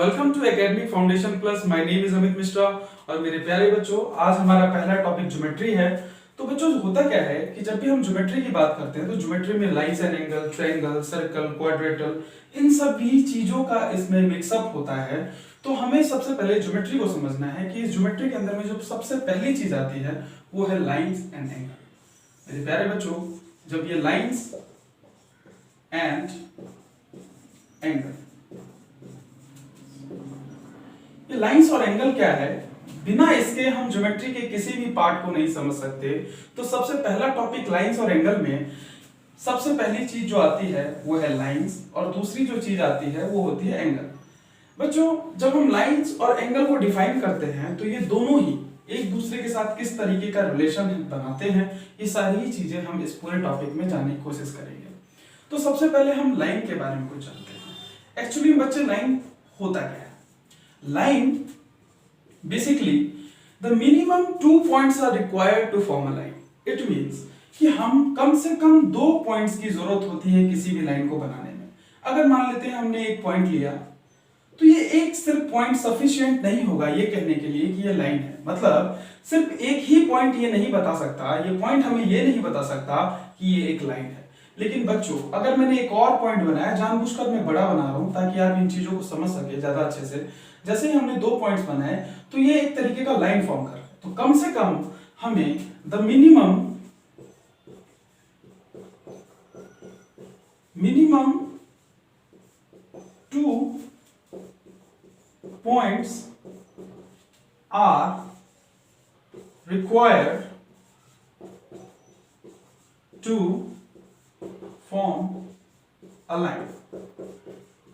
Welcome to academic foundation plus. My name is Amit Mishra और मेरे प्यारे बच्चों, आज हमारा पहला टॉपिक ज्योमेट्री है। तो बच्चों, होता क्या है कि जब भी हम ज्योमेट्री की बात करते हैं तो ज्योमेट्री में lines and angle, triangle, circle, quadrilateral, इन सभी चीजों का इसमें मिक्सअप होता है। तो हमें सबसे पहले ज्योमेट्री को समझना है कि इस ज्योमेट्री के अंदर में जो सबसे पहली चीज आती है वो है लाइन्स एंड एंगल। मेरे प्यारे बच्चों, जब ये लाइन्स एंड एंगल, ये लाइंस और एंगल क्या है, बिना इसके हम ज्योमेट्री के किसी भी पार्ट को नहीं समझ सकते। तो सबसे पहला टॉपिक लाइंस और एंगल में सबसे पहली चीज जो आती है वो है लाइंस, और दूसरी जो चीज आती है वो होती है एंगल। बच्चों, जब हम लाइंस और एंगल को डिफाइन करते हैं तो ये दोनों ही एक दूसरे के साथ किस तरीके का रिलेशन बनाते हैं, ये सारी चीजें हम इस पूरे टॉपिक में जानने की कोशिश करेंगे। तो सबसे पहले हम लाइन के बारे में कुछ जानते हैं। एक्चुअली बच्चे, लाइन होता क्या है? Line, basically the minimum 2 points are required to form a line. It means कि हम कम से कम 2 पॉइंट्स की जरूरत होती है किसी भी लाइन को बनाने में। अगर मान लेते हैं हमने एक पॉइंट लिया तो ये एक सिर्फ पॉइंट सफिशिएंट नहीं होगा ये कहने के लिए कि ये लाइन है। मतलब सिर्फ एक ही पॉइंट ये नहीं बता सकता, ये पॉइंट हमें ये नहीं बता सकता कि ये एक लाइन है। लेकिन बच्चों, अगर मैंने एक और पॉइंट बनाया, जानबूझकर मैं बड़ा बना रहा हूं ताकि आप इन चीजों को समझ सके ज्यादा अच्छे से। जैसे ही हमने 2 पॉइंट्स बनाए तो ये एक तरीके का लाइन फॉर्म कर रहा है। तो कम से कम हमें the minimum 2 points are required to form a line।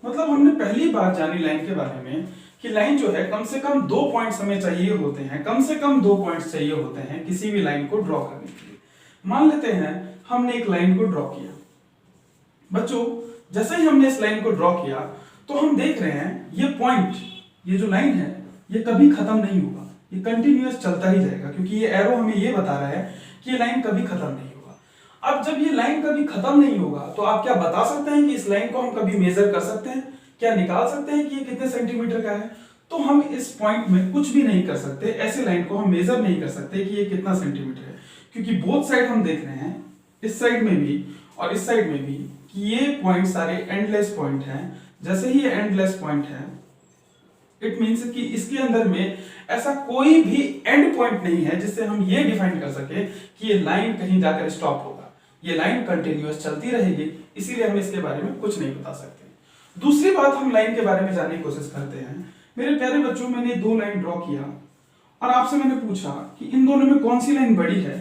मतलब हमने पहली बार जानी लाइन के बारे में कि लाइन जो है कम से कम 2 पॉइंट्स हमें चाहिए होते हैं, कम से कम 2 पॉइंट्स चाहिए होते हैं किसी भी लाइन को ड्रॉ करने के लिए। मान लेते हैं हमने एक लाइन को ड्रॉ किया। बच्चों, जैसे ही हमने इस लाइन को ड्रॉ किया तो हम देख रहे हैं ये पॉइंट, ये जो लाइन है ये कभी खत्म नहीं होगा, ये कंटिन्यूअस चलता ही जाएगा, क्योंकि ये एरो हमें ये बता रहा है कि ये लाइन कभी खत्म नहीं होगा। अब जब ये लाइन कभी खत्म नहीं होगा तो आप क्या बता सकते हैं कि इस लाइन को हम कभी मेजर कर सकते हैं? क्या निकाल सकते हैं कि ये कितने सेंटीमीटर का है? तो हम इस पॉइंट में कुछ भी नहीं कर सकते, ऐसे लाइन को हम मेजर नहीं कर सकते कि ये कितना सेंटीमीटर है, क्योंकि बोथ साइड हम देख रहे हैं, इस साइड में भी और इस साइड में भी, कि ये पॉइंट सारे एंडलेस पॉइंट हैं। जैसे ही ये एंडलेस पॉइंट है, इट मीन्स कि इसके अंदर में ऐसा कोई भी एंड पॉइंट नहीं है जिससे हम ये डिफाइन कर सके कि ये लाइन कहीं जाकर स्टॉप होगा। ये लाइन कंटिन्यूअस चलती रहेगी, इसीलिए हम इसके बारे में कुछ नहीं बता सकते। दूसरी बात, हम लाइन के बारे में जानने की कोशिश करते हैं। मेरे प्यारे बच्चों, मैंने 2 लाइन ड्रॉ किया और आपसे मैंने पूछा कि इन दोनों में कौन सी लाइन बड़ी है,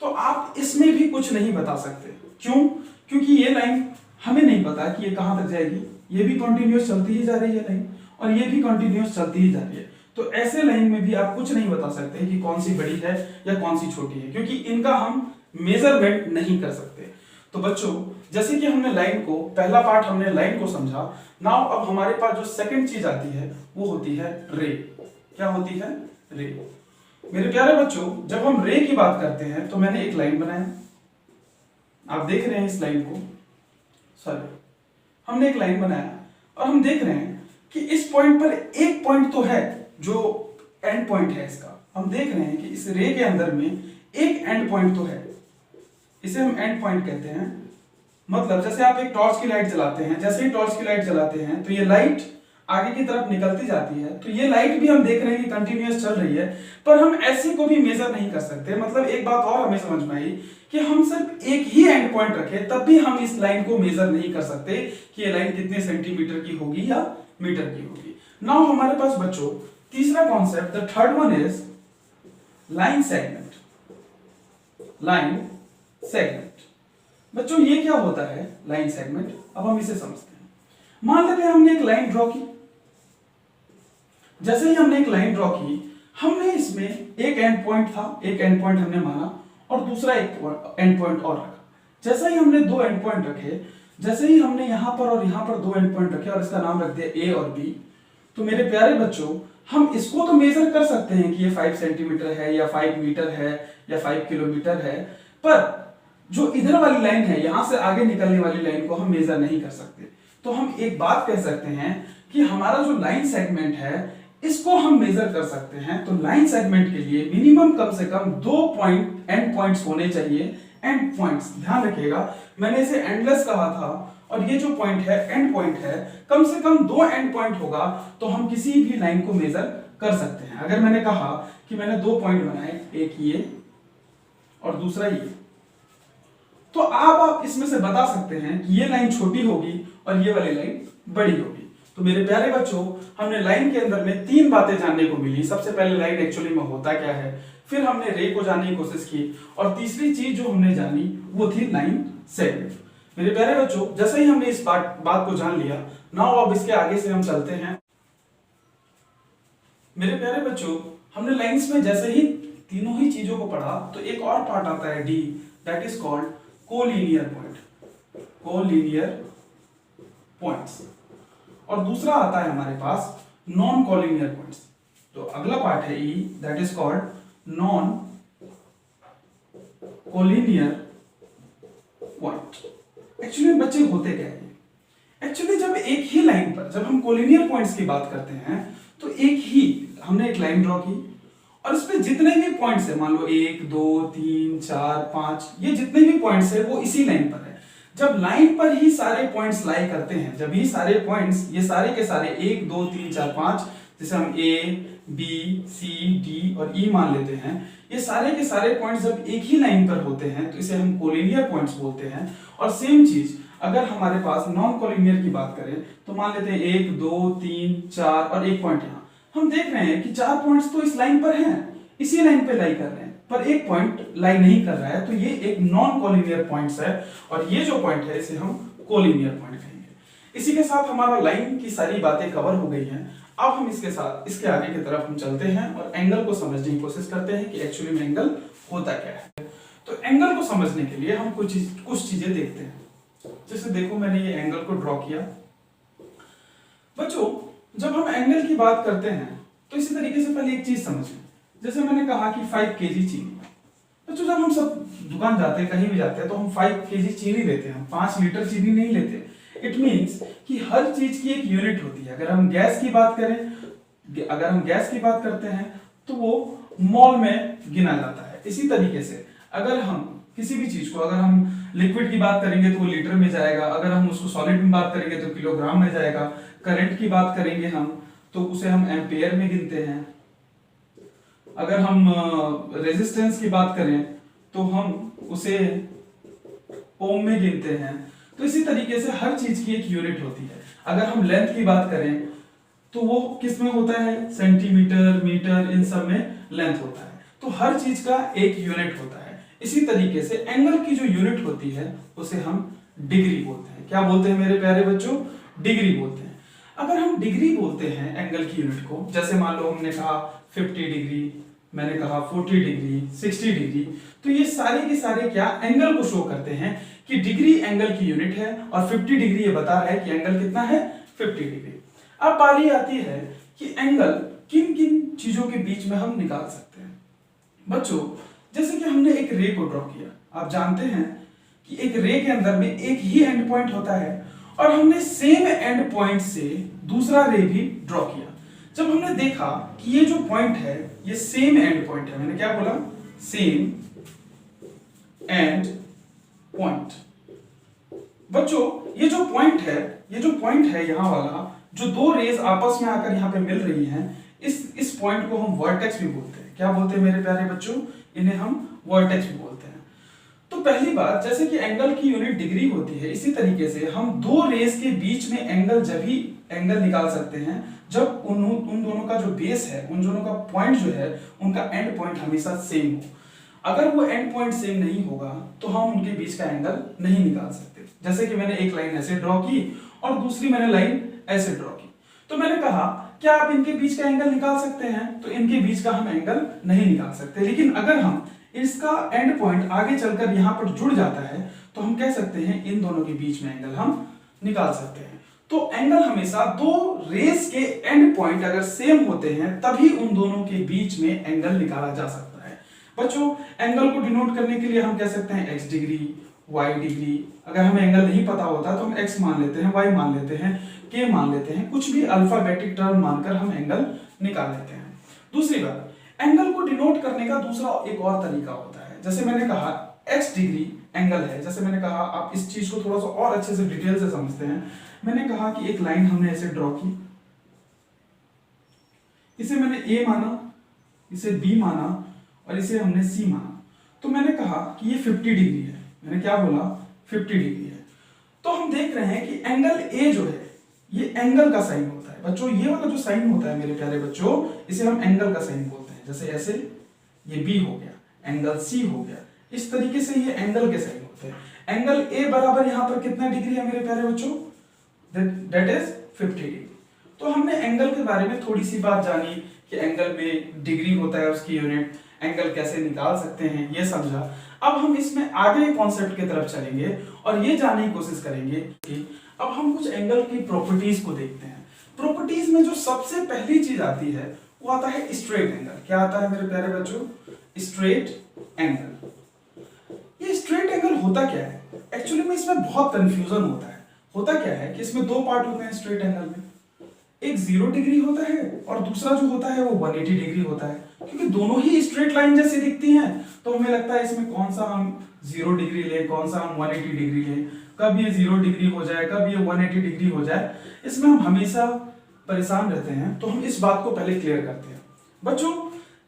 तो आप इसमें भी कुछ नहीं बता सकते। क्यों? क्योंकि ये लाइन हमें नहीं पता कि ये कहां तक जाएगी। ये भी कंटिन्यूअस चलती ही जा रही है लाइन, और ये भी कंटिन्यूअस चलती ही जा रही है। तो ऐसे लाइन में भी आप कुछ नहीं बता सकते कि कौन सी बड़ी है या कौन सी छोटी है, क्योंकि इनका हम मेजरमेंट नहीं कर सकते। तो बच्चों, जैसे कि हमने लाइन को, पहला पार्ट हमने लाइन को समझा, नाउ अब हमारे पास जो सेकंड चीज आती है वो होती है रे। क्या होती है? रे। मेरे प्यारे बच्चों, जब हम रे की बात करते हैं तो मैंने एक लाइन बनाया, आप देख रहे हैं इस लाइन को, सॉरी, हमने एक लाइन बनाया और हम देख रहे हैं कि इस पॉइंट पर एक पॉइंट तो है जो एंड पॉइंट है इसका। हम देख रहे हैं कि इस रे के अंदर में एक एंड पॉइंट तो है, इसे हम एंड पॉइंट कहते हैं। मतलब जैसे आप एक टॉर्च की लाइट जलाते हैं, जैसे ही टॉर्च की लाइट जलाते हैं तो ये लाइट आगे की तरफ निकलती जाती है। तो ये लाइट भी हम देख रहे हैं कि कंटिन्यूअस चल रही है, पर हम ऐसे को भी मेजर नहीं कर सकते। मतलब एक बात और हमें समझ में आई कि हम सिर्फ एक ही एंड पॉइंट रखें तब भी हम इस लाइन को मेजर नहीं कर सकते कि ये लाइन कितने सेंटीमीटर की होगी या मीटर की होगी। नाउ हमारे पास बच्चों तीसरा concept, the third one is line segment. Line segment. बच्चों, ये क्या होता है लाइन सेगमेंट? अब हम इसे समझते हैं। मान लेते हैं हमने एक लाइन ड्रॉ की। जैसे ही हमने एक लाइन ड्रॉ की, हमने इसमें एक एंड पॉइंट था, एक एंड पॉइंट हमने माना और दूसरा एक एंड पॉइंट और रखा। जैसे ही हमने 2 एंड पॉइंट रखे, जैसे ही हमने यहां पर और यहां पर 2 एंड पॉइंट रखे और इसका नाम रख दिया ए और बी, तो मेरे प्यारे बच्चों, हम इसको तो मेजर कर सकते हैं कि ये 5 सेंटीमीटर है या 5 मीटर है या 5 किलोमीटर है, पर जो इधर वाली लाइन है, यहां से आगे निकलने वाली लाइन को हम मेजर नहीं कर सकते। तो हम एक बात कह सकते हैं कि हमारा जो लाइन सेगमेंट है इसको हम मेजर कर सकते हैं। तो लाइन सेगमेंट के लिए मिनिमम कम से कम 2 पॉइंट एंड पॉइंट्स होने चाहिए। एंड पॉइंट्स, ध्यान रखिएगा मैंने इसे एंडलेस कहा था, और ये जो पॉइंट है एंड पॉइंट है, कम से कम 2 एंड पॉइंट होगा तो हम किसी भी लाइन को मेजर कर सकते हैं। अगर मैंने कहा कि मैंने 2 पॉइंट बनाए, एक ये और दूसरा ये, तो आप इसमें से बता सकते हैं कि ये लाइन छोटी होगी और ये वाली लाइन बड़ी होगी। तो मेरे प्यारे बच्चों, हमने लाइन के अंदर में 3 बातें जानने को मिली। सबसे पहले लाइन एक्चुअली में होता क्या है, फिर हमने रे को जानने की कोशिश की, और तीसरी चीज जो हमने जानी वो थी लाइन सेगमेंट। मेरे प्यारे बच्चों, जैसे ही हमने इस बात को जान लिया, नाउ अब इसके आगे से हम चलते हैं। मेरे प्यारे बच्चों, हमने लाइंस में जैसे ही तीनों ही चीजों को पढ़ा, तो एक और पार्ट आता है D, that is called collinear point, collinear points, और दूसरा आता है हमारे पास नॉन कोलिनियर पॉइंट्स। तो अगला पार्ट है E, that is called non collinear point. Actually बच्चे होते क्या है, एक्चुअली जब एक ही लाइन पर जब हम कोलिनियर पॉइंट्स की बात करते हैं तो हमने एक लाइन ड्रॉ की, और इस पे जितने भी पॉइंट्स है, मान लो 1 2 3 4 5, ये जितने भी पॉइंट्स है वो इसी लाइन पर है। जब लाइन पर ही सारे पॉइंट्स लाई करते हैं, जब ही सारे पॉइंट्स ये सारे के सारे 1 2 3 4 5, जैसे हम ए बी सी डी और ई मान लेते हैं, ये सारे के सारे पॉइंट्स जब एक ही लाइन पर होते हैं तो इसे हम कोलिनियर पॉइंट्स बोलते हैं। और सेम चीज अगर हमारे पास नॉन कोलिनियर की बात करें तो मान लेते हैं 1 2 3 4 और एक पॉइंट यहाँ, हम देख रहे हैं कि 4 पॉइंट्स तो इस लाइन पर हैं, इसी लाइन पे लाई कर रहे हैं, पर एक पॉइंट लाई नहीं कर रहा है, तो ये एक नॉन कोलिनियर पॉइंट्स है, और ये जो पॉइंट है इसे हम कोलिनियर पॉइंट कहेंगे। इसी के साथ हमारा लाइन की सारी बातें कवर हो गई हैं। अब हम इसके आगे की तरफ हम चलते हैं और एंगल को समझने की कोशिश करते हैं कि एक्चुअली में एंगल होता क्या है। तो एंगल को समझने के लिए हम कुछ चीजें देखते हैं। जैसे देखो, मैंने ये एंगल को ड्रॉ किया। बच्चों, जब हम एंगल की बात करते हैं तो इसी तरीके से पहले एक चीज समझें। जैसे मैंने कहा कि 5 kg चीनी, बच्चों जब हम सब दुकान जाते हैं, कहीं भी जाते हैं, तो हम 5 kg चीनी लेते हैं, हम 5 लीटर चीनी नहीं लेते। इट मीन्स कि हर चीज की एक यूनिट होती है। अगर हम गैस की बात करते हैं तो वो मॉल में गिना जाता है। इसी तरीके से अगर हम किसी भी चीज को, अगर हम लिक्विड की बात करेंगे तो वो लीटर में जाएगा, अगर हम उसको सॉलिड में बात करेंगे तो किलोग्राम में जाएगा, करंट की बात करेंगे हम तो उसे हम एम्पेयर में गिनते हैं, अगर हम रेजिस्टेंस की बात करें तो हम उसे ओम में गिनते हैं। तो इसी तरीके से हर चीज की एक यूनिट होती है। अगर हम लेंथ की बात करें तो वो किस में होता है, सेंटीमीटर, मीटर, इन सब में लेंथ होता है। तो हर चीज का एक यूनिट होता है। इसी तरीके से एंगल की जो यूनिट होती है उसे हम डिग्री बोलते हैं। क्या बोलते हैं मेरे प्यारे बच्चों? डिग्री बोलते हैं। अगर हम डिग्री बोलते हैं एंगल की यूनिट को, जैसे मान लो हमने कहा 50 डिग्री, मैंने कहा 40 डिग्री, 60 डिग्री, तो ये सारे के सारे क्या एंगल को शो करते हैं कि डिग्री एंगल की यूनिट है, और 50 डिग्री ये बता रहा है कि एंगल कितना है, 50 डिग्री। अब बारी आती है कि एंगल किन किन चीजों के बीच में हम निकाल सकते हैं। बच्चों, जैसे कि हमने एक रे को ड्रॉ किया, आप जानते हैं कि एक रे के अंदर में एक ही एंड पॉइंट होता है, और हमने सेम एंड पॉइंट से दूसरा रे भी ड्रॉ किया। जब हमने देखा कि ये जो पॉइंट है ये सेम एंड पॉइंट है, मैंने क्या बोला, सेम एंड पॉइंट। बच्चों, ये जो पॉइंट है यहां वाला, जो 2 रेज आपस में आकर यहां पे मिल रही हैं, इस पॉइंट को हम वर्टेक्स भी बोलते हैं। क्या बोलते हैं मेरे प्यारे बच्चों? इन्हें हम वर्टेक्स भी बोलते हैं। तो पहली बात, जैसे कि एंगल की यूनिट डिग्री होती है, इसी तरीके से हम 2 रेज के बीच में एंगल निकाल सकते हैं जब उन दोनों का जो बेस है, उन दोनों का पॉइंट जो है, उनका एंड पॉइंट हमेशा सेम हो। अगर वो एंड पॉइंट सेम नहीं होगा तो हम उनके बीच का एंगल नहीं निकाल सकते। जैसे कि मैंने एक लाइन ऐसे ड्रॉ की और दूसरी मैंने लाइन ऐसे ड्रॉ की, तो मैंने कहा क्या आप इनके बीच का एंगल निकाल सकते हैं? तो इनके बीच का हम एंगल नहीं निकाल सकते। लेकिन अगर हम इसका एंड पॉइंट आगे चलकर यहां पर जुड़ जाता है तो हम कह सकते हैं इन दोनों के बीच में एंगल हम निकाल सकते हैं। तो एंगल हमेशा 2 रेस के एंड पॉइंट अगर सेम होते हैं तभी उन दोनों के बीच में एंगल निकाला जा सकता है। बच्चों, एंगल को डिनोट करने के लिए हम कह सकते हैं x डिग्री, y डिग्री, अगर हमें एंगल नहीं पता होता तो हम x मान लेते हैं, y मान लेते हैं, k मान लेते हैं, कुछ भी अल्फाबेटिक टर्म मानकर हम एंगल निकाल लेते हैं। दूसरी बात, एंगल को डिनोट करने का दूसरा एक और तरीका होता है। जैसे मैंने कहा x डिग्री एंगल है, जैसे मैंने कहा आप इस चीज को थोड़ा सा और अच्छे से डिटेल से समझते हैं। मैंने कहा कि एक लाइन हमने ऐसे ड्रॉ की, इसे मैंने a माना, इसे b माना और इसे हमने c माना। तो मैंने कहा कि ये 50 डिग्री है, मैंने क्या बोला 50 डिग्री है। तो हम देख रहे हैं कि एंगल a जो है ये एंगल का साइन होता है बच्चों। ये वाला जो साइन होता है मेरे प्यारे बच्चों, इसे हम एंगल का साइन बोलते हैं। जैसे ऐसे ये b हो गया, एंगल c हो गया, इस तरीके से ये एंगल के साइन होते हैं। एंगल a बराबर यहाँ पर कितना डिग्री है मेरे प्यारे बच्चों, दैट इज 50 डिग्री। तो हमने एंगल के बारे में थोड़ी सी बात जानी कि एंगल में डिग्री होता है उसकी यूनिट, एंगल कैसे निकाल सकते हैं ये समझा। अब हम इसमें आगे कॉन्सेप्ट की तरफ चलेंगे और ये जानने की कोशिश करेंगे कि अब हम कुछ एंगल की प्रॉपर्टीज को देखते हैं। प्रॉपर्टीज में जो सबसे पहली चीज आती है वो आता है स्ट्रेट एंगल। क्या आता है मेरे प्यारे बच्चों, स्ट्रेट एंगल। ये स्ट्रेट एंगल होता क्या है, एक्चुअली में इसमें बहुत कंफ्यूजन होता है। होता क्या है कि इसमें दो पार्ट होते हैं स्ट्रेट एंगल में, एक 0 डिग्री होता है और दूसरा जो होता है वो 180 डिग्री होता है। क्योंकि दोनों ही स्ट्रेट लाइन जैसी दिखती हैं तो हमें लगता है इसमें कौन सा हम 0 डिग्री लें, कौन सा हम 180 डिग्री लें, कब ये 0 डिग्री हो जाए, कब ये 180 डिग्री हो जाए, इसमें हम हमेशा परेशान रहते हैं। तो हम इस बात को पहले क्लियर करते हैं। बच्चों,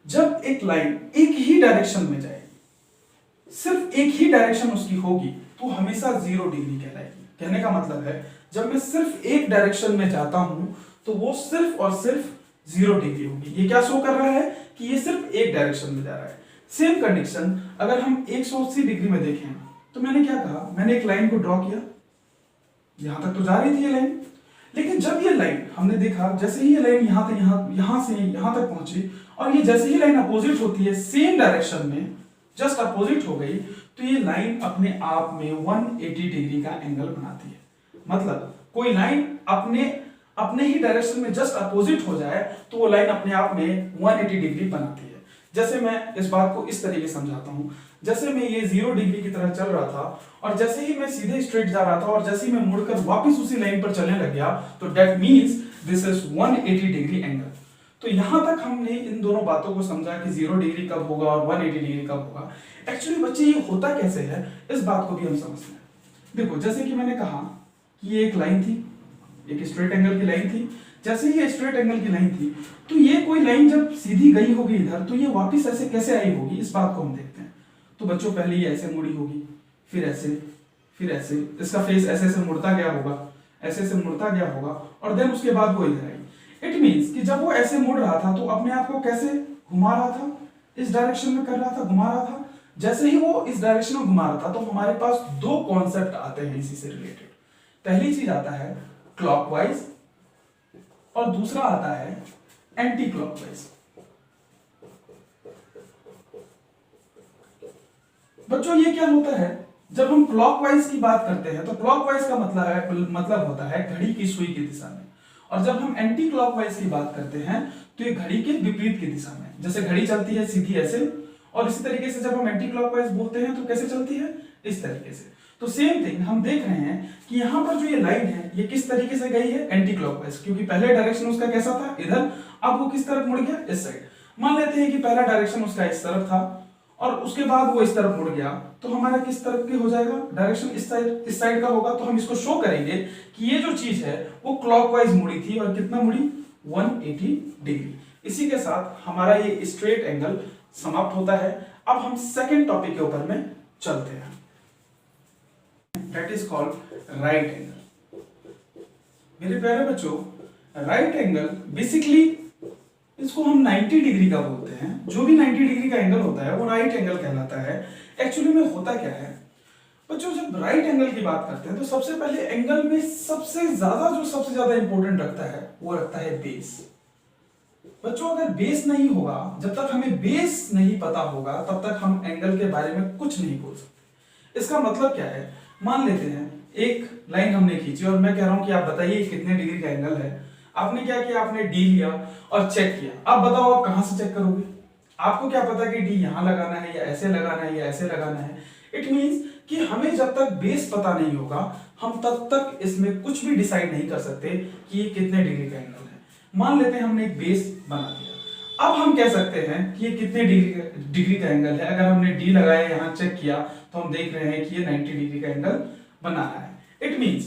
जब एक लाइन एक ही डायरेक्शन में जाएगी, सिर्फ एक ही डायरेक्शन उसकी होगी, तो हमेशा 0 डिग्री कहलाएगी। कहने का मतलब है जब मैं सिर्फ एक डायरेक्शन में जाता हूं तो वो सिर्फ और सिर्फ 0 डिग्री होगी। ये क्या शो कर रहा है कि ये सिर्फ एक डायरेक्शन में जा रहा है। सेम कंडीशन अगर हम 180 डिग्री में देखें तो मैंने क्या कहा, मैंने एक लाइन को ड्रॉ किया, यहां तक तो जा रही थी ये लाइन, लेकिन जब ये लाइन हमने देखा जैसे ही ये लाइन यहां से यहां तक पहुंची और ये जैसे ही लाइन अपोजिट होती है सेम डायरेक्शन में, जस्ट अपोजिट हो गई, तो ये लाइन अपने आप में 180 डिग्री का एंगल बनाती है। मतलब कोई लाइन अपने ही डायरेक्शन में जस्ट अपोजिट हो जाए तो वो लाइन अपने आप में 180 डिग्री बनाती है। जैसे मैं इस बात को इस तरीके समझाता हूं, जैसे मैं ये 0 डिग्री की तरह चल रहा था और जैसे ही मैं सीधे स्ट्रेट जा रहा था और जैसे ही मैं मुड़कर वापस उसी लाइन पर चलने लग गया, तो that means this is 180 degree angle. तो यहां तक हमने इन दोनों बातों को समझा कि 0 डिग्री कब होगा और 180 डिग्री कब होगा। एक्चुअली बच्चे ये होता कैसे है इस बात को भी हम समझते हैं। देखो, जैसे कि मैंने कहा कि ये एक लाइन थी, एक स्ट्रेट एंगल की लाइन थी। जैसे ही ये स्ट्रेट एंगल की लाइन थी तो ये कोई लाइन जब सीधी गई होगी इधर, तो ये वापस ऐसे कैसे आई होगी, इस बात को हम देखते हैं। तो बच्चों, पहले ये ऐसे मुड़ी होगी, फिर ऐसे, फिर ऐसे, इसका फेस ऐसे ऐसे मुड़ता गया होगा, ऐसे ऐसे मुड़ता गया होगा और देन उसके बाद वो इधर आई। इट मींस कि जब वो ऐसे मुड़ रहा था तो अपने आप को कैसे घुमा रहा था, इस डायरेक्शन में कर रहा था, घुमा रहा था। जैसे ही वो इस डायरेक्शन में घुमा रहा था तो हमारे पास दो कॉन्सेप्ट आते हैं इसी से रिलेटेड। पहली चीज आता है क्लॉकवाइज और दूसरा आता है एंटी क्लॉकवाइज। बच्चों, ये क्या होता है, जब हम क्लॉकवाइज की बात करते हैं तो क्लॉकवाइज का मतलब होता है घड़ी की सुई की दिशा में, और जब हम एंटी क्लॉकवाइज की बात करते हैं तो ये घड़ी के विपरीत की दिशा में। जैसे घड़ी चलती है सीधी ऐसे, और इसी तरीके से जब हम एंटी क्लॉकवाइज बोलते हैं तो कैसे चलती है, इस तरीके से। तो सेम थिंग हम देख रहे हैं कि यहां पर जो ये लाइन है ये किस तरीके से गई है, एंटी क्लॉकवाइज, क्योंकि पहले डायरेक्शन उसका कैसा था, इधर, अब वो किस तरफ मुड़ गया, इस साइड। मान लेते हैं कि पहला डायरेक्शन उसका इस तरफ था और उसके बाद वो इस तरफ मुड़ गया, तो हमारा किस तरफ के हो जाएगा, डायरेक्शन इस साइड का होगा। तो हम इसको शो करेंगे कि ये जो चीज है वो क्लॉकवाइज मुड़ी थी और कितना मुड़ी, 180 डिग्री। इसी के साथ हमारा ये स्ट्रेट एंगल समाप्त होता है। अब हम सेकेंड टॉपिक के ऊपर में चलते हैं, that is called right angle. मेरे प्यारे बच्चों, राइट एंगल बेसिकली इसको हम 90 डिग्री का बोलते हैं। जो भी 90 डिग्री का एंगल होता है वो राइट एंगल कहलाता है। एक्चुअली में होता क्या है बच्चों, जब राइट एंगल की बात करते हैं तो सबसे पहले एंगल में सबसे ज्यादा इंपॉर्टेंट रखता है वो रखता है बेस। बच्चों, अगर बेस नहीं होगा, जब तक हमें बेस नहीं पता होगा तब तक हम एंगल के बारे में कुछ नहीं बोल सकते। इसका मतलब क्या है, मान लेते हैं एक लाइन हमने खींची और मैं कह रहा हूं कि आप बताइए कितने डिग्री का एंगल है। आपने क्या किया, आपने डी लिया और चेक किया। अब बताओ आप कहां से चेक करोगे, आपको क्या पता कि डी यहां लगाना है या ऐसे लगाना है या ऐसे लगाना है। इट मींस कि हमें जब तक बेस पता नहीं होगा हम तब तक इसमें कुछ भी डिसाइड नहीं कर सकते कि ये कितने डिग्री का एंगल है। मान लेते हैं हमने एक बेस बना दिया, अब हम कह सकते हैं कि ये कितने डिग्री का एंगल है। अगर हमने डी लगाया, यहाँ चेक किया, तो हम देख रहे हैं कि ये 90 डिग्री का एंगल बना रहा है। इट मीन्स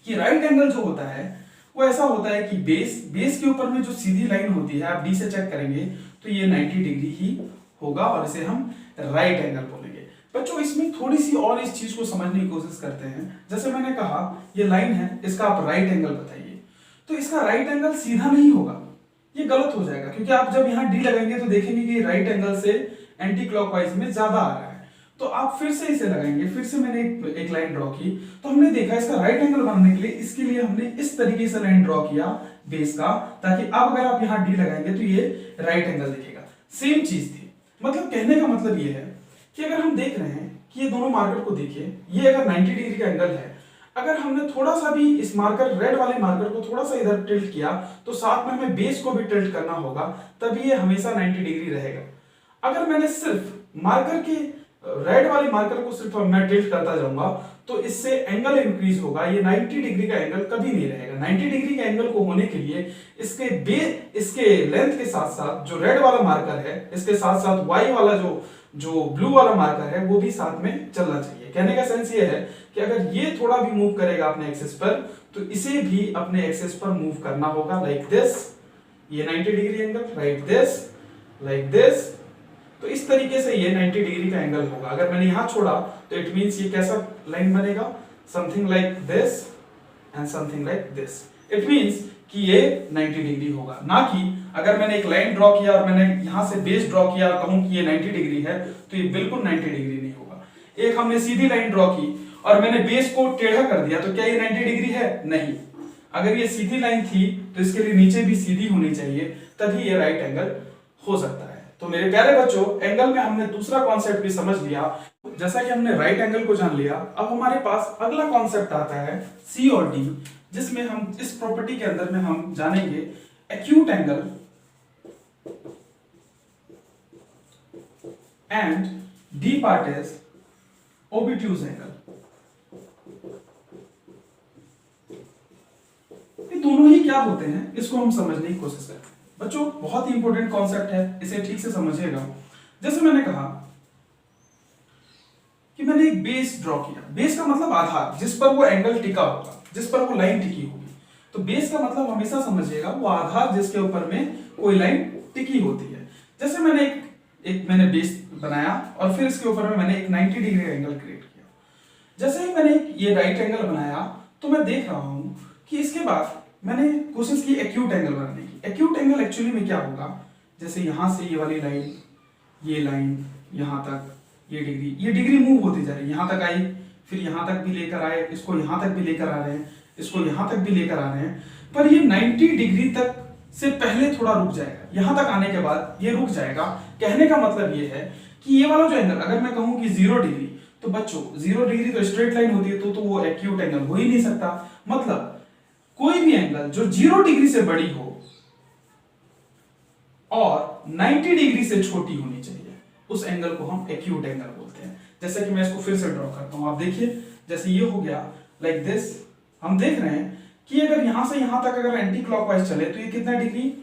कि राइट एंगल जो होता है वो ऐसा होता है कि बेस के ऊपर में जो सीधी लाइन होती है, आप डी से चेक करेंगे तो ये 90 डिग्री ही होगा और इसे हम राइट एंगल बोलेंगे। बच्चों इसमें थोड़ी सी और इस चीज को समझने की कोशिश करते हैं। जैसे मैंने कहा ये लाइन है, इसका आप राइट एंगल बताइए, तो इसका राइट एंगल सीधा नहीं होगा, ये गलत हो जाएगा, क्योंकि आप जब यहाँ डी लगाएंगे तो देखेंगे कि राइट एंगल से एंटी क्लॉकवाइज में ज्यादा आ रहा है। तो आप फिर से इसे लगाएंगे, फिर से मैंने एक लाइन ड्रॉ की, तो हमने देखा इसका राइट एंगल बनाने के लिए इसके लिए हमने इस तरीके से लाइन ड्रॉ किया बेस का, ताकि अब अगर आप यहाँ डी लगाएंगे तो ये राइट एंगल दिखेगा। सेम चीज थी। मतलब कहने का मतलब ये है कि अगर हम देख रहे हैं कि ये दोनों मार्कर को देखिए, ये अगर 90 डिग्री का एंगल है, अगर हमने थोड़ा सा भी इस मार्कर रेड वाले मार्कर को थोड़ा सा इधर टिल्ट किया तो साथ में हमें बेस को भी टिल्ट करना होगा, तभी ये हमेशा 90 डिग्री रहेगा। अगर मैंने सिर्फ मार्कर के रेड वाले मार्कर को सिर्फ मैं टिल्ट करता जाऊंगा तो इससे एंगल इंक्रीज होगा, ये 90 डिग्री का एंगल कभी नहीं रहेगा। 90 डिग्री का एंगल को होने के लिए इसके लेंथ के साथ साथ जो रेड वाला मार्कर है, इसके साथ साथ वाई वाला जो ब्लू वाला मार्कर है वो भी साथ में चलना चाहिए। कहने का सेंस ये है कि अगर ये थोड़ा भी मूव करेगा अपने एक्सिस पर तो इसे भी अपने एक्सिस पर मूव करना होगा, लाइक दिस। ये 90 degree angle, right this, like this. तो इस तरीके से ये 90 डिग्री का एंगल होगा। अगर मैंने यहां छोड़ा तो इट मींस ये कैसा लाइन बनेगा, something like this and something like this. It means कि ये 90 डिग्री होगा, ना कि अगर मैंने एक लाइन ड्रॉ किया और मैंने यहां से बेस ड्रॉ किया और कहूं कि ये 90 डिग्री है तो ये बिल्कुल 90 डिग्री नहीं होगा। एक हमने सीधी लाइन ड्रॉ की और मैंने बेस को टेढ़ा कर दिया तो क्या ये 90 डिग्री है? नहीं। अगर ये सीधी लाइन थी तो इसके लिए नीचे भी सीधी होनी चाहिए, तभी ये राइट एंगल हो सकता है। तो मेरे प्यारे बच्चों, एंगल में हमने दूसरा कॉन्सेप्ट भी समझ लिया। जैसा कि हमने राइट एंगल को जान लिया, अब हमारे पास अगला कॉन्सेप्ट आता है सी और डी, जिसमें हम इस प्रॉपर्टी के अंदर में हम जानेंगे acute angle and D part is obtuse angle. ये दोनों ही क्या होते हैं इसको हम समझने की कोशिश करते हैं। बच्चों बहुत ही इंपॉर्टेंट कॉन्सेप्ट है, इसे ठीक से समझिएगा। जैसे मैंने कहा कि मैंने एक बेस ड्रॉ किया, बेस का मतलब आधार, जिस पर वो एंगल टिका होगा, जिस पर वो लाइन टिकी होगी। तो बेस का मतलब हमेशा समझिएगा वो आधार जिसके ऊपर में कोई लाइन टिकी होती है। जैसे मैंने एक मैंने बेस बनाया और फिर इसके ऊपर में मैंने एक 90 डिग्री का एंगल क्रिएट किया। जैसे ही मैंने ये राइट एंगल बनाया तो मैं देख रहा हूं कि इसके बाद मैंने कोशिश की एक्यूट एंगल बनाने की। एक्यूट एंगल एक्चुअली में क्या होगा, जैसे यहां से ये वाली लाइन, ये लाइन यहां तक, ये डिग्री मूव होती जा रही है, यहां तक आई, फिर यहां तक भी लेकर आए, इसको यहां तक भी लेकर आ रहे हैं, इसको यहां तक भी लेकर आ रहे हैं, पर ये 90 डिग्री तक से पहले थोड़ा रुक जाएगा, यहां तक आने के बाद ये रुक जाएगा। कहने का मतलब ये है कि ये वाला जो एंगल, अगर मैं कहूं कि 0 डिग्री, तो बच्चों 0 डिग्री तो स्ट्रेट लाइन होती है, तो वो एक्यूट एंगल हो ही नहीं सकता। मतलब कोई भी एंगल जो 0 डिग्री से बड़ी हो और 90 डिग्री से छोटी होनी चाहिए, उस एंगल को हम एक्यूट एंगल बोलते हैं। जैसे कि मैं इसको फिर से ड्रॉ करता हूं, आप देखिए, जैसे ये हो गया लाइक दिस। हम देख रहे हैं कि अगर यहां से यहां तक अगर एंटी क्लॉकवाइज चले तो ये कितना डिग्री,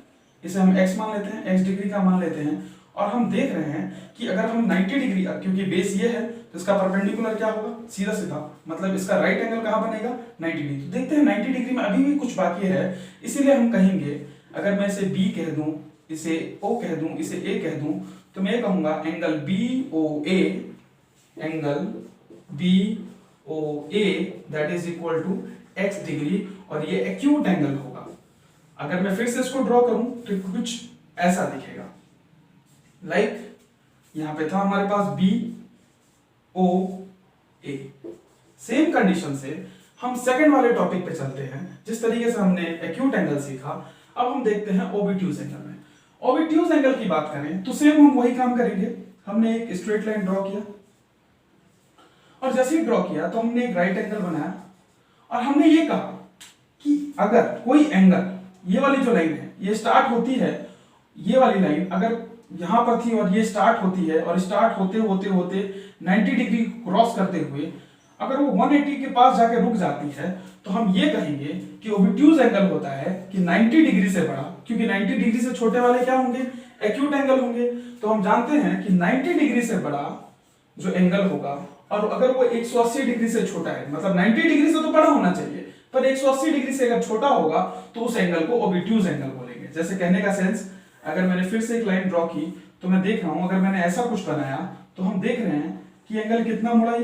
इसे हम x मान लेते हैं, x डिग्री का मान लेते हैं। और हम देख रहे हैं कि अगर हम 90 डिग्री, क्योंकि बेस ये है तो इसका परपेंडिकुलर क्या होगा, सीधा सीधा, मतलब इसका राइट एंगल कहां बनेगा, 90 डिग्री। तो देखते हैं 90 डिग्री में अभी भी कुछ बाकी है, इसीलिए हम कहेंगे, अगर मैं इसे B कह दूं, इसे O कह दूं, इसे A कह दूं, तो मैं कहूंगा angle BOA, angle BOA that is equal to x degree, और ये एक्यूट एंगल होगा। अगर मैं फिर से इसको ड्रॉ करूं तो कुछ ऐसा दिखेगा, लाइक यहां पे था हमारे पास BOA। सेम कंडीशन से हम सेकंड वाले टॉपिक पे चलते हैं। जिस तरीके से हमने एक्यूट एंगल सीखा, अब हम देखते हैं ओबिट्यूज एंगल में। ओबिट्यूज एंगल की बात करें तो सेम हम वही काम करेंगे। हमने एक स्ट्रेट लाइन ड्रॉ किया और जैसे ही ड्रॉ किया तो हमने एक राइट एंगल बनाया और हमने ये कहा कि अगर कोई एंगल, ये वाली जो लाइन है ये स्टार्ट होती है, ये वाली लाइन अगर यहाँ पर थी और ये स्टार्ट होती है और स्टार्ट होते होते होते 90 डिग्री क्रॉस करते हुए अगर वो 180 के पास जाके रुक जाती है तो हम ये कहेंगे कि ओबिट्यूज एंगल होता है कि 90 डिग्री से बड़ा, क्योंकि 90 डिग्री से छोटे वाले क्या होंगे, एक्यूट एंगल होंगे। तो हम जानते हैं कि 90 डिग्री से बड़ा जो एंगल होगा और अगर वो 180 डिग्री से छोटा है, मतलब 90 डिग्री से तो बड़ा होना चाहिए पर 180 डिग्री से अगर छोटा होगा तो उस एंगल को ओबिट्यूज एंगल बोलेंगे। जैसे कहने का सेंस, अगर मैंने फिर से एक लाइन ड्रॉ की तो मैं देख रहा हूं अगर मैंने ऐसा कुछ बनाया तो हम देख रहे हैं कि एंगल कितना मुड़ा,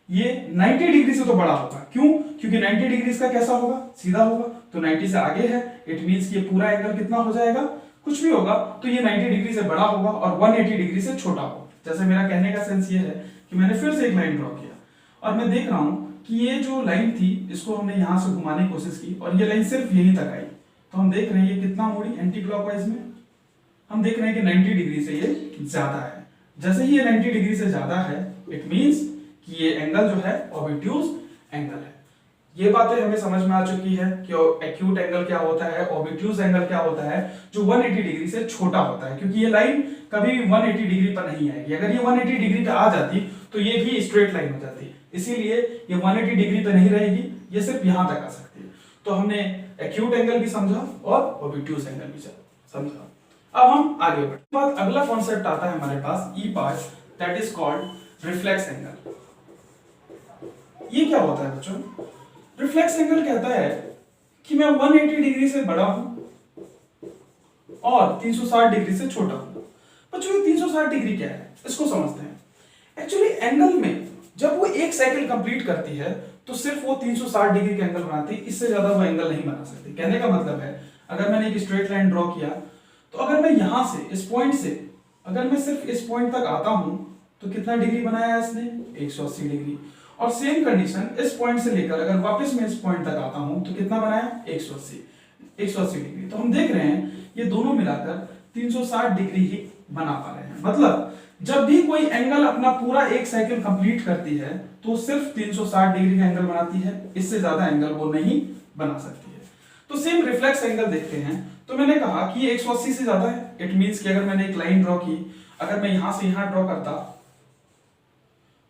ये 90 डिग्री से तो बड़ा होगा। क्यों? क्योंकि 90 डिग्री इसका कैसा होगा, सीधा होगा, तो 90 से आगे है, इट मींस कि ये पूरा एंगल कितना हो जाएगा, कुछ भी होगा तो ये 90 डिग्री से बड़ा होगा और 180 डिग्री से छोटा होगा। जैसे मेरा कहने का सेंस ये है कि मैंने फिर से एक लाइन ड्रॉ किया और मैं देख रहा हूं कि ये जो लाइन थी इसको हमने यहां से घुमाने की कोशिश की और ये लाइन सिर्फ यहीं तक आई, तो हम देख रहे हैं ये कितना मुड़ी एंटी क्लॉकवाइज में, हम देख रहे हैं कि 90 डिग्री से ये ज्यादा है। जैसे ही ये 90 डिग्री से ज्यादा है इट मींस कि ये एंगल जो है ऑबिट्यूज एंगल है। ये बातें हमें समझ में आ चुकी है कि एक्यूट एंगल क्या होता है, ऑबिट्यूज एंगल क्या होता है, जो 180 डिग्री से छोटा होता है, क्योंकि ये लाइन कभी भी 180 डिग्री पर नहीं आएगी। अगर ये 180 डिग्री पे आ जाती तो ये भी स्ट्रेट लाइन हो जाती, इसीलिए ये 180 डिग्री पे नहीं रहेगी, ये सिर्फ यहां तक आ सकती है। तो हमने एक्यूट एंगल भी समझा और ऑबिट्यूज एंगल भी समझा। अब हम आगे बढ़ते, अगला कॉन्सेप्ट आता है हमारे पास E part, that is called reflex angle. ये क्या होता है बच्चों? रिफ्लेक्स एंगल कहता है कि मैं 180 डिग्री से बड़ा हूं और 360 डिग्री से छोटा हूं। बच्चों ये 360 डिग्री क्या है, इसको समझते हैं। एक्चुअली एंगल में जब वो एक साइकिल कंप्लीट करती है तो सिर्फ वो 360 डिग्री का एंगल बनाती है, इससे ज्यादा वो एंगल नहीं बना सकती। कहने का मतलब है अगर मैंने एक स्ट्रेट लाइन ड्रॉ किया तो अगर मैं यहां से इस पॉइंट से अगर मैं सिर्फ इस पॉइंट तक आता हूं तो कितना डिग्री बनाया है इसने, 180 डिग्री। और सेम कंडीशन इस पॉइंट से लेकर अगर वापस मैं इस पॉइंट तक आता हूं तो कितना बनाया, 180 डिग्री। तो हम देख रहे हैं ये दोनों मिलाकर 360 डिग्री ही बना पा रहे हैं। मतलब जब भी कोई एंगल अपना पूरा एक साइकिल कंप्लीट करती है तो सिर्फ 360 डिग्री का एंगल बनाती है, इससे ज्यादा एंगल वो नहीं बना सकती है। तो सेम रिफ्लेक्स एंगल देखते हैं, तो मैंने कहा कि ये 180 से ज्यादा है, इट मींस कि अगर मैंने एक लाइन ड्रॉ की, अगर मैं यहां से यहां ड्रॉ करता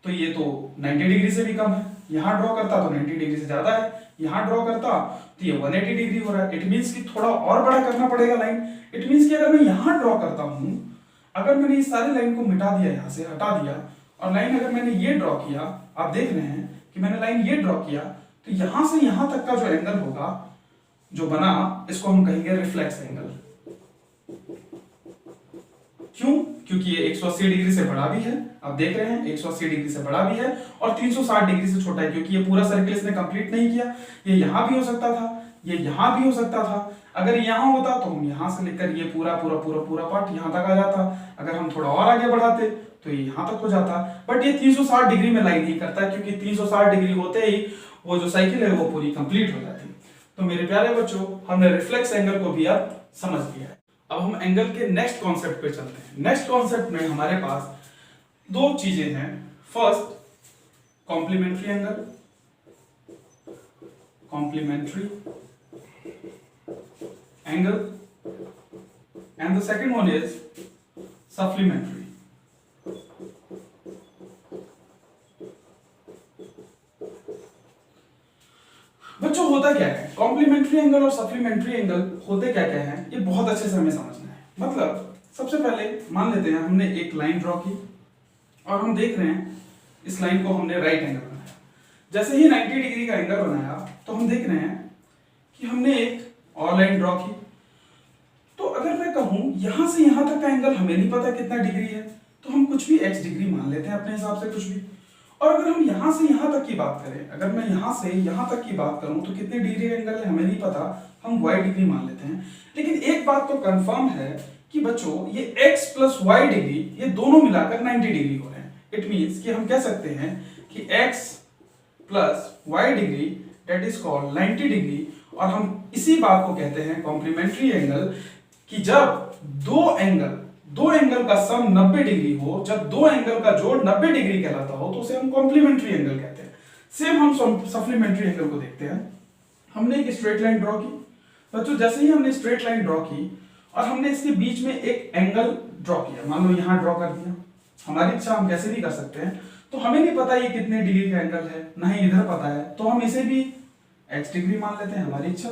तो ये तो 90 डिग्री से भी कम है, यहां ड्रॉ करता तो 90 डिग्री से ज्यादा है, यहां ड्रॉ करता तो ये 180 डिग्री हो रहा है, इट मींस कि थोड़ा और बड़ा करना पड़ेगा लाइन। इट मींस कि अगर मैं यहां ड्रॉ करता हूं, अगर मैंने इस सारी लाइन को मिटा दिया, यहां से हटा दिया और लाइन अगर मैंने ये ड्रॉ किया, आप देख रहे हैं कि मैंने लाइन ये ड्रॉ किया, तो यहां से यहां तक का जो एंगल होगा जो बना, इसको हम कहेंगे रिफ्लेक्स एंगल। क्यों? क्योंकि ये 180 डिग्री से बड़ा भी है, आप देख रहे हैं 180 डिग्री से बड़ा भी है और 360 डिग्री से छोटा है, क्योंकि ये पूरा सर्किल इसने कंप्लीट नहीं किया। ये यहां भी हो सकता था, ये यहां भी हो सकता था। अगर यहां होता तो हम यहां से लेकर ये पूरा पूरा पूरा पूरा पार्ट यहां तक आ जाता। अगर हम थोड़ा और आगे बढ़ाते तो ये यहां तक हो जाता, बट ये 360 डिग्री में लाइन नहीं करता, क्योंकि 360 डिग्री होते ही वो जो साइकिल है वो पूरी कंप्लीट हो जाती। तो मेरे प्यारे बच्चों, हमने रिफ्लेक्स एंगल को भी अब समझ लिया है। अब हम एंगल के नेक्स्ट कॉन्सेप्ट पे चलते हैं। नेक्स्ट कॉन्सेप्ट में हमारे पास दो चीजें हैं। First, complementary angle, complementary angle, and the second one is supplementary. बच्चों होता क्या है, कॉम्प्लीमेंट्री एंगल और सप्लीमेंट्री एंगल होते क्या क्या है, ये बहुत अच्छे से हमें समझना है। मतलब सबसे पहले मान लेते हैं हमने एक लाइन ड्रॉ की और हम देख रहे हैं इस लाइन को हमने राइट एंगल बनाया। जैसे ही 90 डिग्री का एंगल बनाया तो हम देख रहे हैं कि हमने एक और लाइन ड्रॉ की। तो अगर मैं कहूं यहां से यहां तक का एंगल हमें नहीं पता कितना डिग्री है, तो हम कुछ भी x डिग्री मान लेते हैं अपने हिसाब से कुछ भी। और अगर हम यहां से यहां तक की बात करें, अगर मैं यहां से यहां तक की बात करूं तो कितने डिग्री का एंगल है हमें नहीं पता, हम y डिग्री मान लेते हैं। लेकिन एक बात तो कंफर्म है कि बच्चों ये x प्लस वाई डिग्री ये दोनों मिलाकर 90 डिग्री हो रहे हैं। इट मींस कि हम कह सकते हैं कि x plus y degree that is called 90 degree. और हम इसी बात को कहते हैं कॉम्प्लीमेंट्री एंगल, कि जब दो एंगल का सम 90 डिग्री हो, जब दो एंगल का जोड़ 90 डिग्री कहलाता हो तो उसे हम कॉम्प्लीमेंट्री एंगल कहते हैं। सेम हम सप्लीमेंट्री एंगल को देखते हैं। हमने एक स्ट्रेट लाइन ड्रॉ की बच्चों, जैसे ही हमने स्ट्रेट लाइन ड्रॉ की और हमने इसके बीच में एक एंगल ड्रॉ किया, मान लो यहाँ ड्रॉ कर दिया। हमारी इच्छा हम कैसे भी कर सकते हैं। तो हमें नहीं पता ये कितने डिग्री का एंगल है, ना ही इधर पता है, तो हम इसे भी x डिग्री मान लेते हैं, हमारी इच्छा।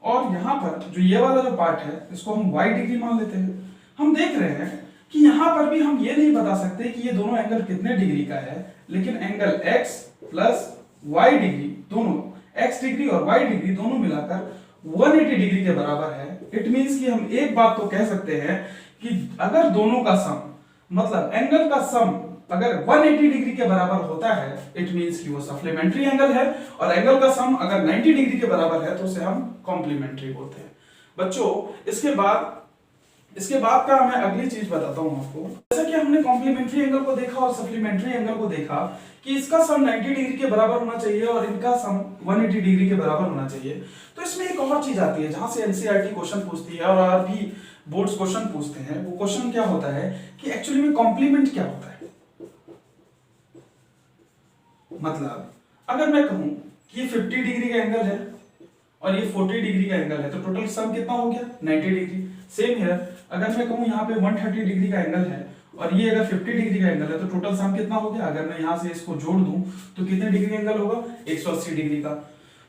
और यहाँ पर जो ये वाला जो पार्ट है इसको हम y डिग्री मान लेते हैं। हम देख रहे हैं कि यहाँ पर भी हम ये नहीं बता सकते कि ये दोनों एंगल कितने डिग्री का है, लेकिन angle x plus y degree दोनों, x डिग्री और y डिग्री दोनों मिलाकर 180 डिग्री के बराबर है। इट मींस कि हम एक बात तो कह सकते हैं कि अगर दोनों का सम, मतलब एंगल का सम अगर 180 डिग्री के बराबर होता है, इट मींस कि वो सप्लीमेंट्री एंगल है, और एंगल का सम अगर 90 डिग्री के बराबर है तो उसे हम कॉम्प्लीमेंट्री बोलते हैं। बच्चों इसके बाद का मैं अगली चीज बताता हूं आपको। जैसा कि हमने कॉम्प्लीमेंट्री एंगल को देखा और सप्लीमेंट्री एंगल को देखा कि इसका सम 90 डिग्री के बराबर होना चाहिए और इनका सम 180 डिग्री के बराबर होना चाहिए। तो इसमें एक और चीज आती है जहां से एनसीईआरटी क्वेश्चन पूछती है और भी बोर्ड्स क्वेश्चन पूछते हैं। वो क्वेश्चन क्या होता है कि एक्चुअली में कॉम्प्लीमेंट क्या होता है। मतलब अगर मैं कहूं कि ये 50 डिग्री का एंगल है और ये 40 डिग्री का एंगल है, तो टोटल सम कितना हो गया 90 डिग्री। सेम हियर अगर मैं कहूं यहाँ पे 130 डिग्री का एंगल है और ये अगर 50 डिग्री का एंगल है, तो टोटल सम कितना हो गया। अगर मैं यहाँ से इसको जोड़ दूं तो कितने डिग्री एंगल होगा 180 डिग्री का।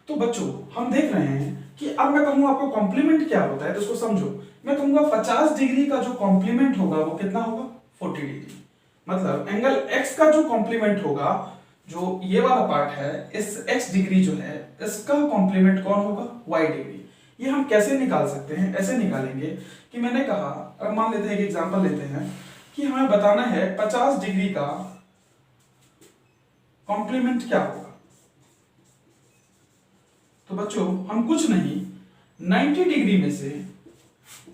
तो बच्चों हम देख रहे हैं कि अब मैं कहूंगा आपको कॉम्प्लीमेंट क्या होता है, तो इसको समझो। मैं कहूंगा 50 डिग्री का जो कॉम्प्लीमेंट होगा वो कितना होगा 40 डिग्री। मतलब एंगल x का जो कॉम्प्लीमेंट होगा, जो ये वाला पार्ट है, इस x डिग्री जो है इसका कॉम्प्लीमेंट कौन होगा y डिग्री। ये हम कैसे निकाल सकते हैं, ऐसे निकालेंगे कि मैंने कहा, अब मान लेते हैं एक एग्जांपल लेते हैं कि हमें बताना है 50 डिग्री का कॉम्प्लीमेंट क्या होगा। तो बच्चों हम कुछ नहीं 90 डिग्री में से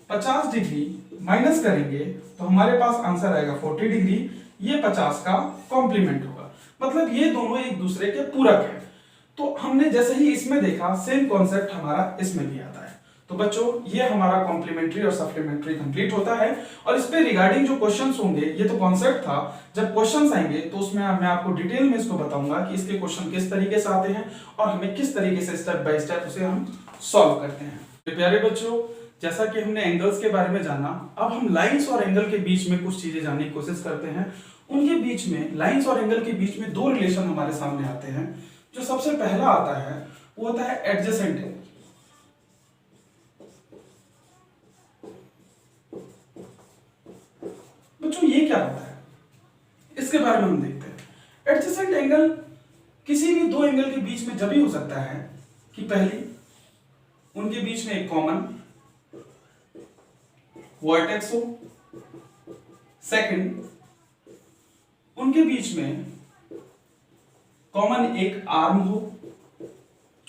50 डिग्री माइनस करेंगे तो हमारे पास आंसर आएगा 40 डिग्री। ये 50 का कॉम्प्लीमेंट होगा, मतलब ये दोनों एक दूसरे के पूरक हैं। तो हमने जैसे ही इसमें देखा सेम कॉन्सेप्ट हमारा इसमें भी आता है। तो बच्चों ये हमारा कॉम्प्लीमेंट्री और सप्लीमेंट्री कंप्लीट होता है। और इस पे रिगार्डिंग जो क्वेश्चंस होंगे, ये तो कॉन्सेप्ट था, जब क्वेश्चंस आएंगे तो उसमें मैं आपको डिटेल में इसको बताऊंगा कि इसके क्वेश्चन किस तरीके से आते हैं और हमें किस तरीके से स्टेप बाय स्टेप उसे हम सॉल्व करते हैं। तो प्यारे बच्चों, जैसा कि हमने एंगल्स के बारे में जाना, अब हम लाइंस और एंगल के बीच में कुछ चीजें जानने की कोशिश करते हैं। उनके बीच में, लाइंस और एंगल के बीच में दो रिलेशन हमारे सामने आते हैं। जो सबसे पहला आता है वो होता है एडजेसेंट एंगल। बच्चों ये क्या होता है, इसके बारे में हम देखते हैं। एडजेसेंट एंगल किसी भी दो एंगल के बीच में जब भी हो सकता है कि पहली उनके बीच में एक कॉमन वर्टेक्स हो, सेकंड उनके बीच में कॉमन एक आर्म हो,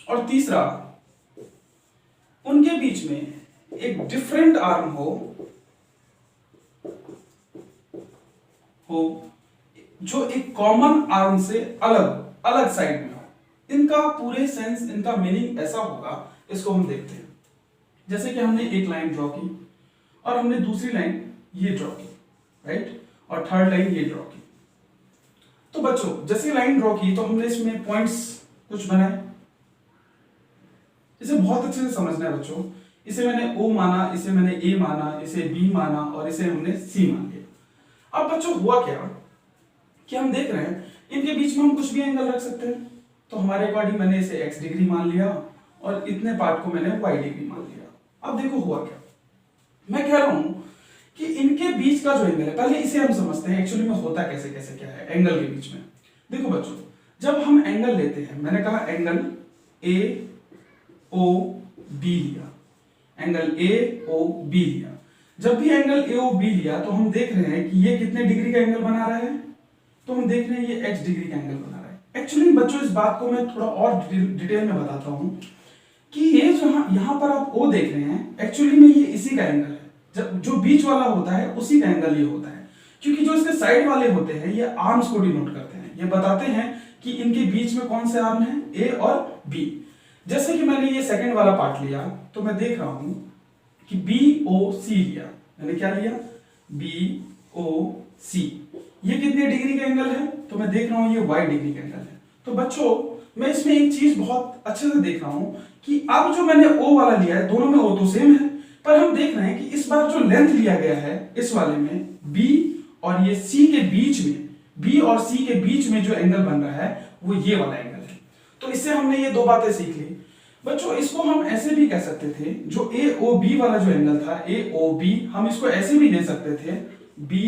और तीसरा उनके बीच में एक डिफरेंट आर्म हो जो एक कॉमन आर्म से अलग अलग साइड में हो। इनका पूरे सेंस, इनका मीनिंग ऐसा होगा, इसको हम देखते हैं। जैसे कि हमने एक लाइन ड्रॉ की और हमने दूसरी लाइन ये ड्रॉ की, राइट, और थर्ड लाइन ये ड्रॉ की। तो बच्चों जैसे लाइन ड्रॉ की तो हमने इसमें पॉइंट्स कुछ बनाए। इसे बहुत अच्छे से समझना है बच्चों। इसे मैंने O माना, इसे मैंने A माना, इसे B माना और इसे हमने C मान लिया। अब बच्चों हुआ क्या कि हम देख रहे हैं इनके बीच में हम कुछ भी एंगल रख सकते हैं। तो हमारे अकॉर्डिंग मैंने इसे x डिग्री मान लिया और इतने पार्ट को मैंने y डिग्री मान लिया। अब देखो हुआ क्या, मैं कह रहा हूं कि इनके बीच का जो एंगल है, पहले इसे हम समझते हैं एक्चुअली में होता कैसे कैसे क्या है एंगल के बीच में। देखो बच्चों, जब हम एंगल लेते हैं, मैंने कहा एंगल AOB लिया, एंगल AOB लिया। जब भी एंगल AOB लिया तो हम देख रहे हैं कि ये कितने डिग्री का एंगल बना रहा है, तो हम देख रहे हैं ये x डिग्री का एंगल बना रहा है। एक्चुअली बच्चों इस बात को मैं थोड़ा और डिटेल में बताता हूं कि ये जो यहां पर आप O देख रहे हैं, एक्चुअली में ये इसी का एंगल है। जब जो बीच वाला होता है उसी का एंगल ये होता है, क्योंकि जो इसके साइड वाले होते हैं ये आर्म्स को डिनोट करते हैं, ये बताते हैं कि इनके बीच में कौन से आर्म है, A और B। जैसे कि मैंने ये सेकंड वाला पार्ट लिया तो मैं देख रहा हूं कि BOC लिया, मैंने क्या लिया BOC। ये कितने डिग्री का एंगल है, तो मैं देख रहा हूं ये y डिग्री का एंगल है। तो बच्चों मैं इसमें एक चीज बहुत अच्छे से देख रहा हूं कि अब जो मैंने O वाला लिया है, दोनों में O तो सेम है, पर हम देख रहे हैं कि इस बार जो लेंथ लिया गया है इस वाले में बी और ये सी के बीच में, बी और सी के बीच में जो एंगल बन रहा है वो ये वाला एंगल है। तो इससे हमने ये दो बातें सीख ली बच्चों। इसको हम ऐसे भी कह सकते थे, जो ए ओ बी वाला जो एंगल था ए ओ बी, हम इसको ऐसे भी ले सकते थे बी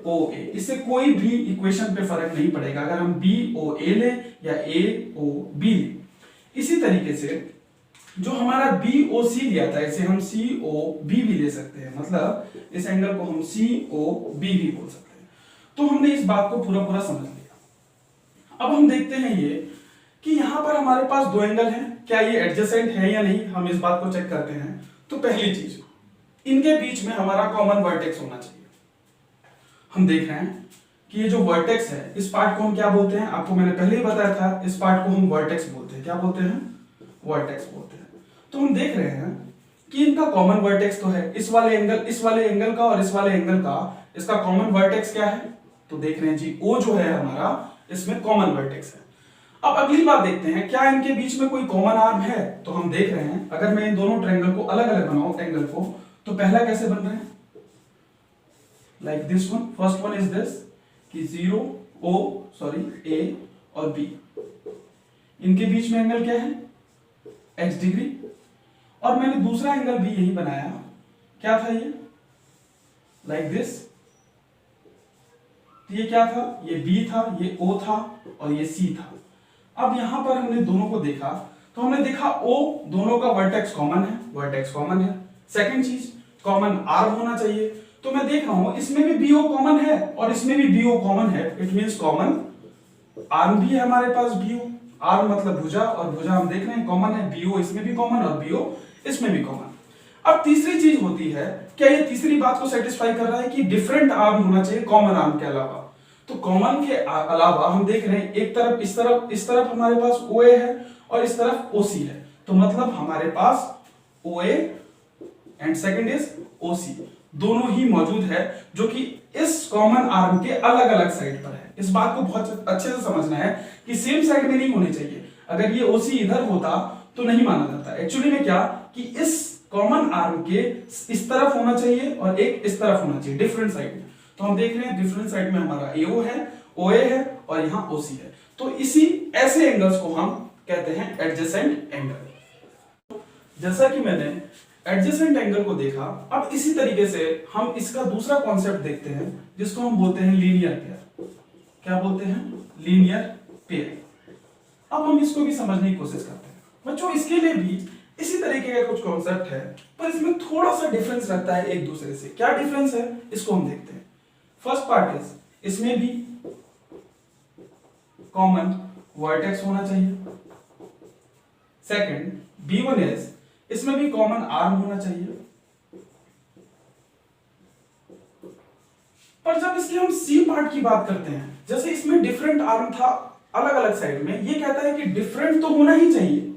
ओ ए। इससे कोई भी इक्वेशन पे फर्क नहीं पड़ेगा अगर हम बी ओ ए ले या ए ओ बी ले। इसी तरीके से जो हमारा बी ओ सी लिया था इसे हम सी ओ बी भी ले सकते हैं, मतलब इस एंगल को हम सी ओ बी भी बोल सकते हैं। तो हमने इस बात को पूरा पूरा समझ लिया। अब हम देखते हैं ये कि यहां पर हमारे पास दो एंगल हैं, क्या ये एडजेसेंट है या नहीं, हम इस बात को चेक करते हैं। तो पहली चीज, इनके बीच में हमारा कॉमन वर्टेक्स होना चाहिए। हम देख रहे हैं कि ये जो वर्टेक्स है इस पार्ट को हम क्या बोलते हैं, आपको मैंने पहले ही बताया था, इस पार्ट को हम वर्टेक्स बोलते हैं। क्या बोलते हैं? वर्टेक्स बोलते हैं। तो हम देख रहे हैं कि इनका कॉमन वर्टेक्स तो है, इस वाले एंगल का और इस वाले एंगल का, इसका कॉमन वर्टेक्स क्या है? तो देख रहे हैं जी O जो है हमारा, इसमें कॉमन वर्टेक्स है। अब अगली बात देखते हैं, क्या इनके बीच में कोई कॉमन आर्म है? तो हम देख रहे हैं अगर मैं इन दोनों ट्रायंगल को अलग अलग बनाऊं एंगल को, तो पहला कैसे बन रहा है? Like this one, first one is this कि A और B, इनके बीच में एंगल क्या है? x degree. और मैंने दूसरा एंगल भी यही बनाया, क्या था ये? Like this. ये क्या था? ये B था, ये O था और ये C था। अब यहां पर हमने दोनों को देखा तो हमने देखा O दोनों का वर्टेक्स कॉमन है। सेकंड चीज, कॉमन आर्म होना चाहिए। तो मैं देख रहा हूं इसमें भी BO कॉमन है और इसमें भी BO कॉमन है, इट मींस कॉमन आर्म भी है हमारे पास BO। आर्म मतलब भुजा, और भुजा हम देख रहे हैं कॉमन है, BO इसमें भी कॉमन और BO इसमें भी कॉमन। अब तीसरी चीज होती है, क्या ये तीसरी बात को सेटिस्फाई कर रहा है कि डिफरेंट आर्म होना चाहिए कॉमन आर्म के अलावा? तो कॉमन के अलावा हम देख रहे हैं एक तरफ इस तरफ हमारे पास OA है और इस तरफ OC है। तो मतलब हमारे पास OA and second is OC दोनों ही मौजूद है, जो कि इस कॉमन आर्म के अलग अलग साइड पर है। इस बात को बहुत अच्छे से समझना है कि सेम साइड में नहीं होने चाहिए। अगर ये OC इधर होता तो नहीं माना जाता। एक्चुअली में क्या कि इस कॉमन आर्म के इस तरफ होना चाहिए और एक इस तरफ होना चाहिए, डिफरेंट साइड में। तो हम देख रहे हैं डिफरेंट साइड में हमारा AO है, OA है और यहां OC है। तो इसी ऐसे एंगल्स को हम कहते हैं एडजेसेंट एंगल। जैसा कि मैंने एडजेसेंट एंगल को देखा, अब इसी तरीके से हम इसका दूसरा कॉन्सेप्ट देखते हैं जिसको हम बोलते हैं लीनियर पेयर। क्या बोलते हैं? Linear pair. अब हम इसको भी समझने की कोशिश करते हैं बच्चों। इसके लिए भी इसी तरीके का कुछ कॉन्सेप्ट है, पर इसमें थोड़ा सा डिफरेंस रहता है एक दूसरे से। क्या डिफरेंस है इसको हम देखते हैं। फर्स्ट पार्ट इज, इसमें भी कॉमन वर्टेक्स होना चाहिए। सेकंड, B1 इज, इसमें भी कॉमन आर्म होना चाहिए। पर जब इसके हम C पार्ट की बात करते हैं, जैसे इसमें डिफरेंट आर्म था अलग अलग साइड में, ये कहता है कि डिफरेंट तो होना ही चाहिए,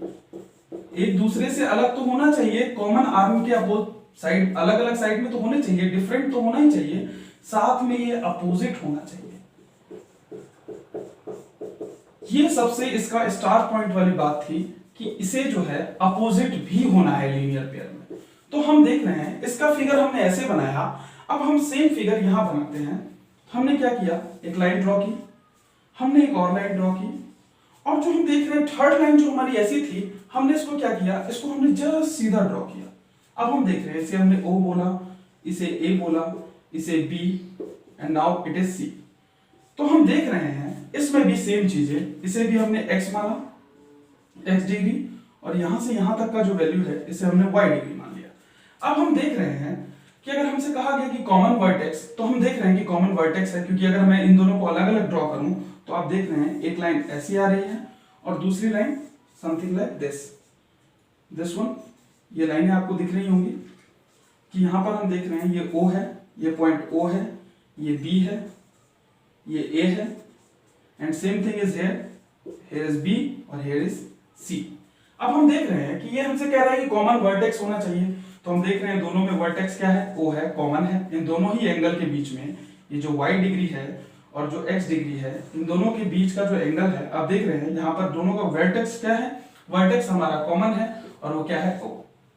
एक दूसरे से अलग तो होना चाहिए, कॉमन आर्म के अपोज साइड अलग अलग साइड में तो होने चाहिए, डिफरेंट तो होना ही चाहिए, साथ में ये अपोजिट होना चाहिए। ये सबसे इसका स्टार पॉइंट वाली बात थी कि इसे जो है अपोजिट भी होना है लीनियर पेयर में। तो हम देख रहे हैं इसका फिगर हमने ऐसे बनाया। अब हम सेम फिगर यहां बनाते हैं। हमने क्या किया, एक लाइन ड्रॉ की, हमने एक और लाइन ड्रॉ की, और जो हम देख रहे हैं थर्ड लाइन जो हमारी ऐसी थी, हमने इसको क्या किया, इसको हमने जस्ट सीधा ड्रॉ किया। अब हम देख रहे हैं इसे हमने O बोला, इसे A बोला, इसे B and now it is C। तो हम देख रहे हैं इसमें भी सेम चीजें, इसे भी हमने x माना, x डिग्री, और यहां से यहां तक का जो वैल्यू है इसे हमने y डिग्री मान लिया। अब हम देख रहे हैं कि अगर हमसे कहा गया कि कॉमन वर्टेक्स, तो हम देख रहे हैं कि कॉमन वर्टेक्स है, क्योंकि अगर मैं इन दोनों को अलग अलग ड्रॉ करूं तो आप देख रहे हैं एक लाइन ऐसी आ रही है और दूसरी line something like this one. ये लाइनें आपको दिख रही होंगी कि यहां पर हम देख रहे हैं ये O है, ये पॉइंट O है, ये B है, ये A है, and same thing is here is B और हियर इज C। अब हम देख रहे हैं कि ये हमसे कह रहा है कि कॉमन वर्टेक्स होना चाहिए। तो हम देख रहे हैं दोनों में वर्टेक्स क्या है, O है, कॉमन है। इन दोनों ही एंगल के बीच में ये जो y डिग्री है और जो x डिग्री है, इन दोनों के बीच का जो एंगल है, आप देख रहे हैं यहाँ पर दोनों का वर्टेक्स क्या है, वर्टेक्स हमारा कॉमन है और वो क्या है O।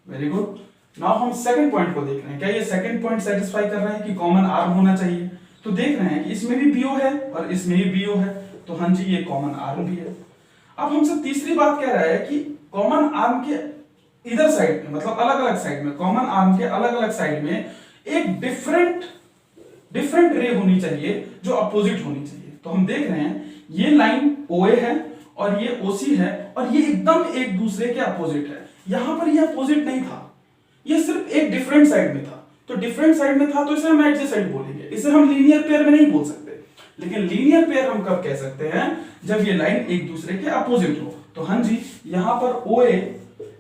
Very good. नाउ हम सेकंड पॉइंट को देख रहे हैं, क्या ये सेकंड पॉइंट सेटिस्फाई कर रहा है कि कॉमन आर्म होना चाहिए? तो देख रहे हैं कि इसमें भी बीओ है और इसमें भी बीओ है, तो हाँ जी ये कॉमन आर्म भी है। अब हमसे तीसरी बात कह रहा है कि कॉमन आर्म के इधर साइड में, मतलब अलग अलग साइड में, कॉमन आर्म के अलग अलग साइड में एक डिफरेंट रे होनी चाहिए जो अपोजिट होनी चाहिए। तो हम देख रहे हैं ये लाइन OA है और ये OC है और ये एकदम एक दूसरे के अपोजिट है। यहां पर ये अपोजिट नहीं था, ये सिर्फ एक डिफरेंट साइड में था। तो डिफरेंट साइड में था तो इसे हम एडजेसेंट बोलेंगे, इसे हम लीनियर पेयर में नहीं बोल सकते। लेकिन लीनियर पेयर हम कब कह सकते हैं? जब ये लाइन एक दूसरे के अपोजिट हो। तो हाँ जी यहां पर OA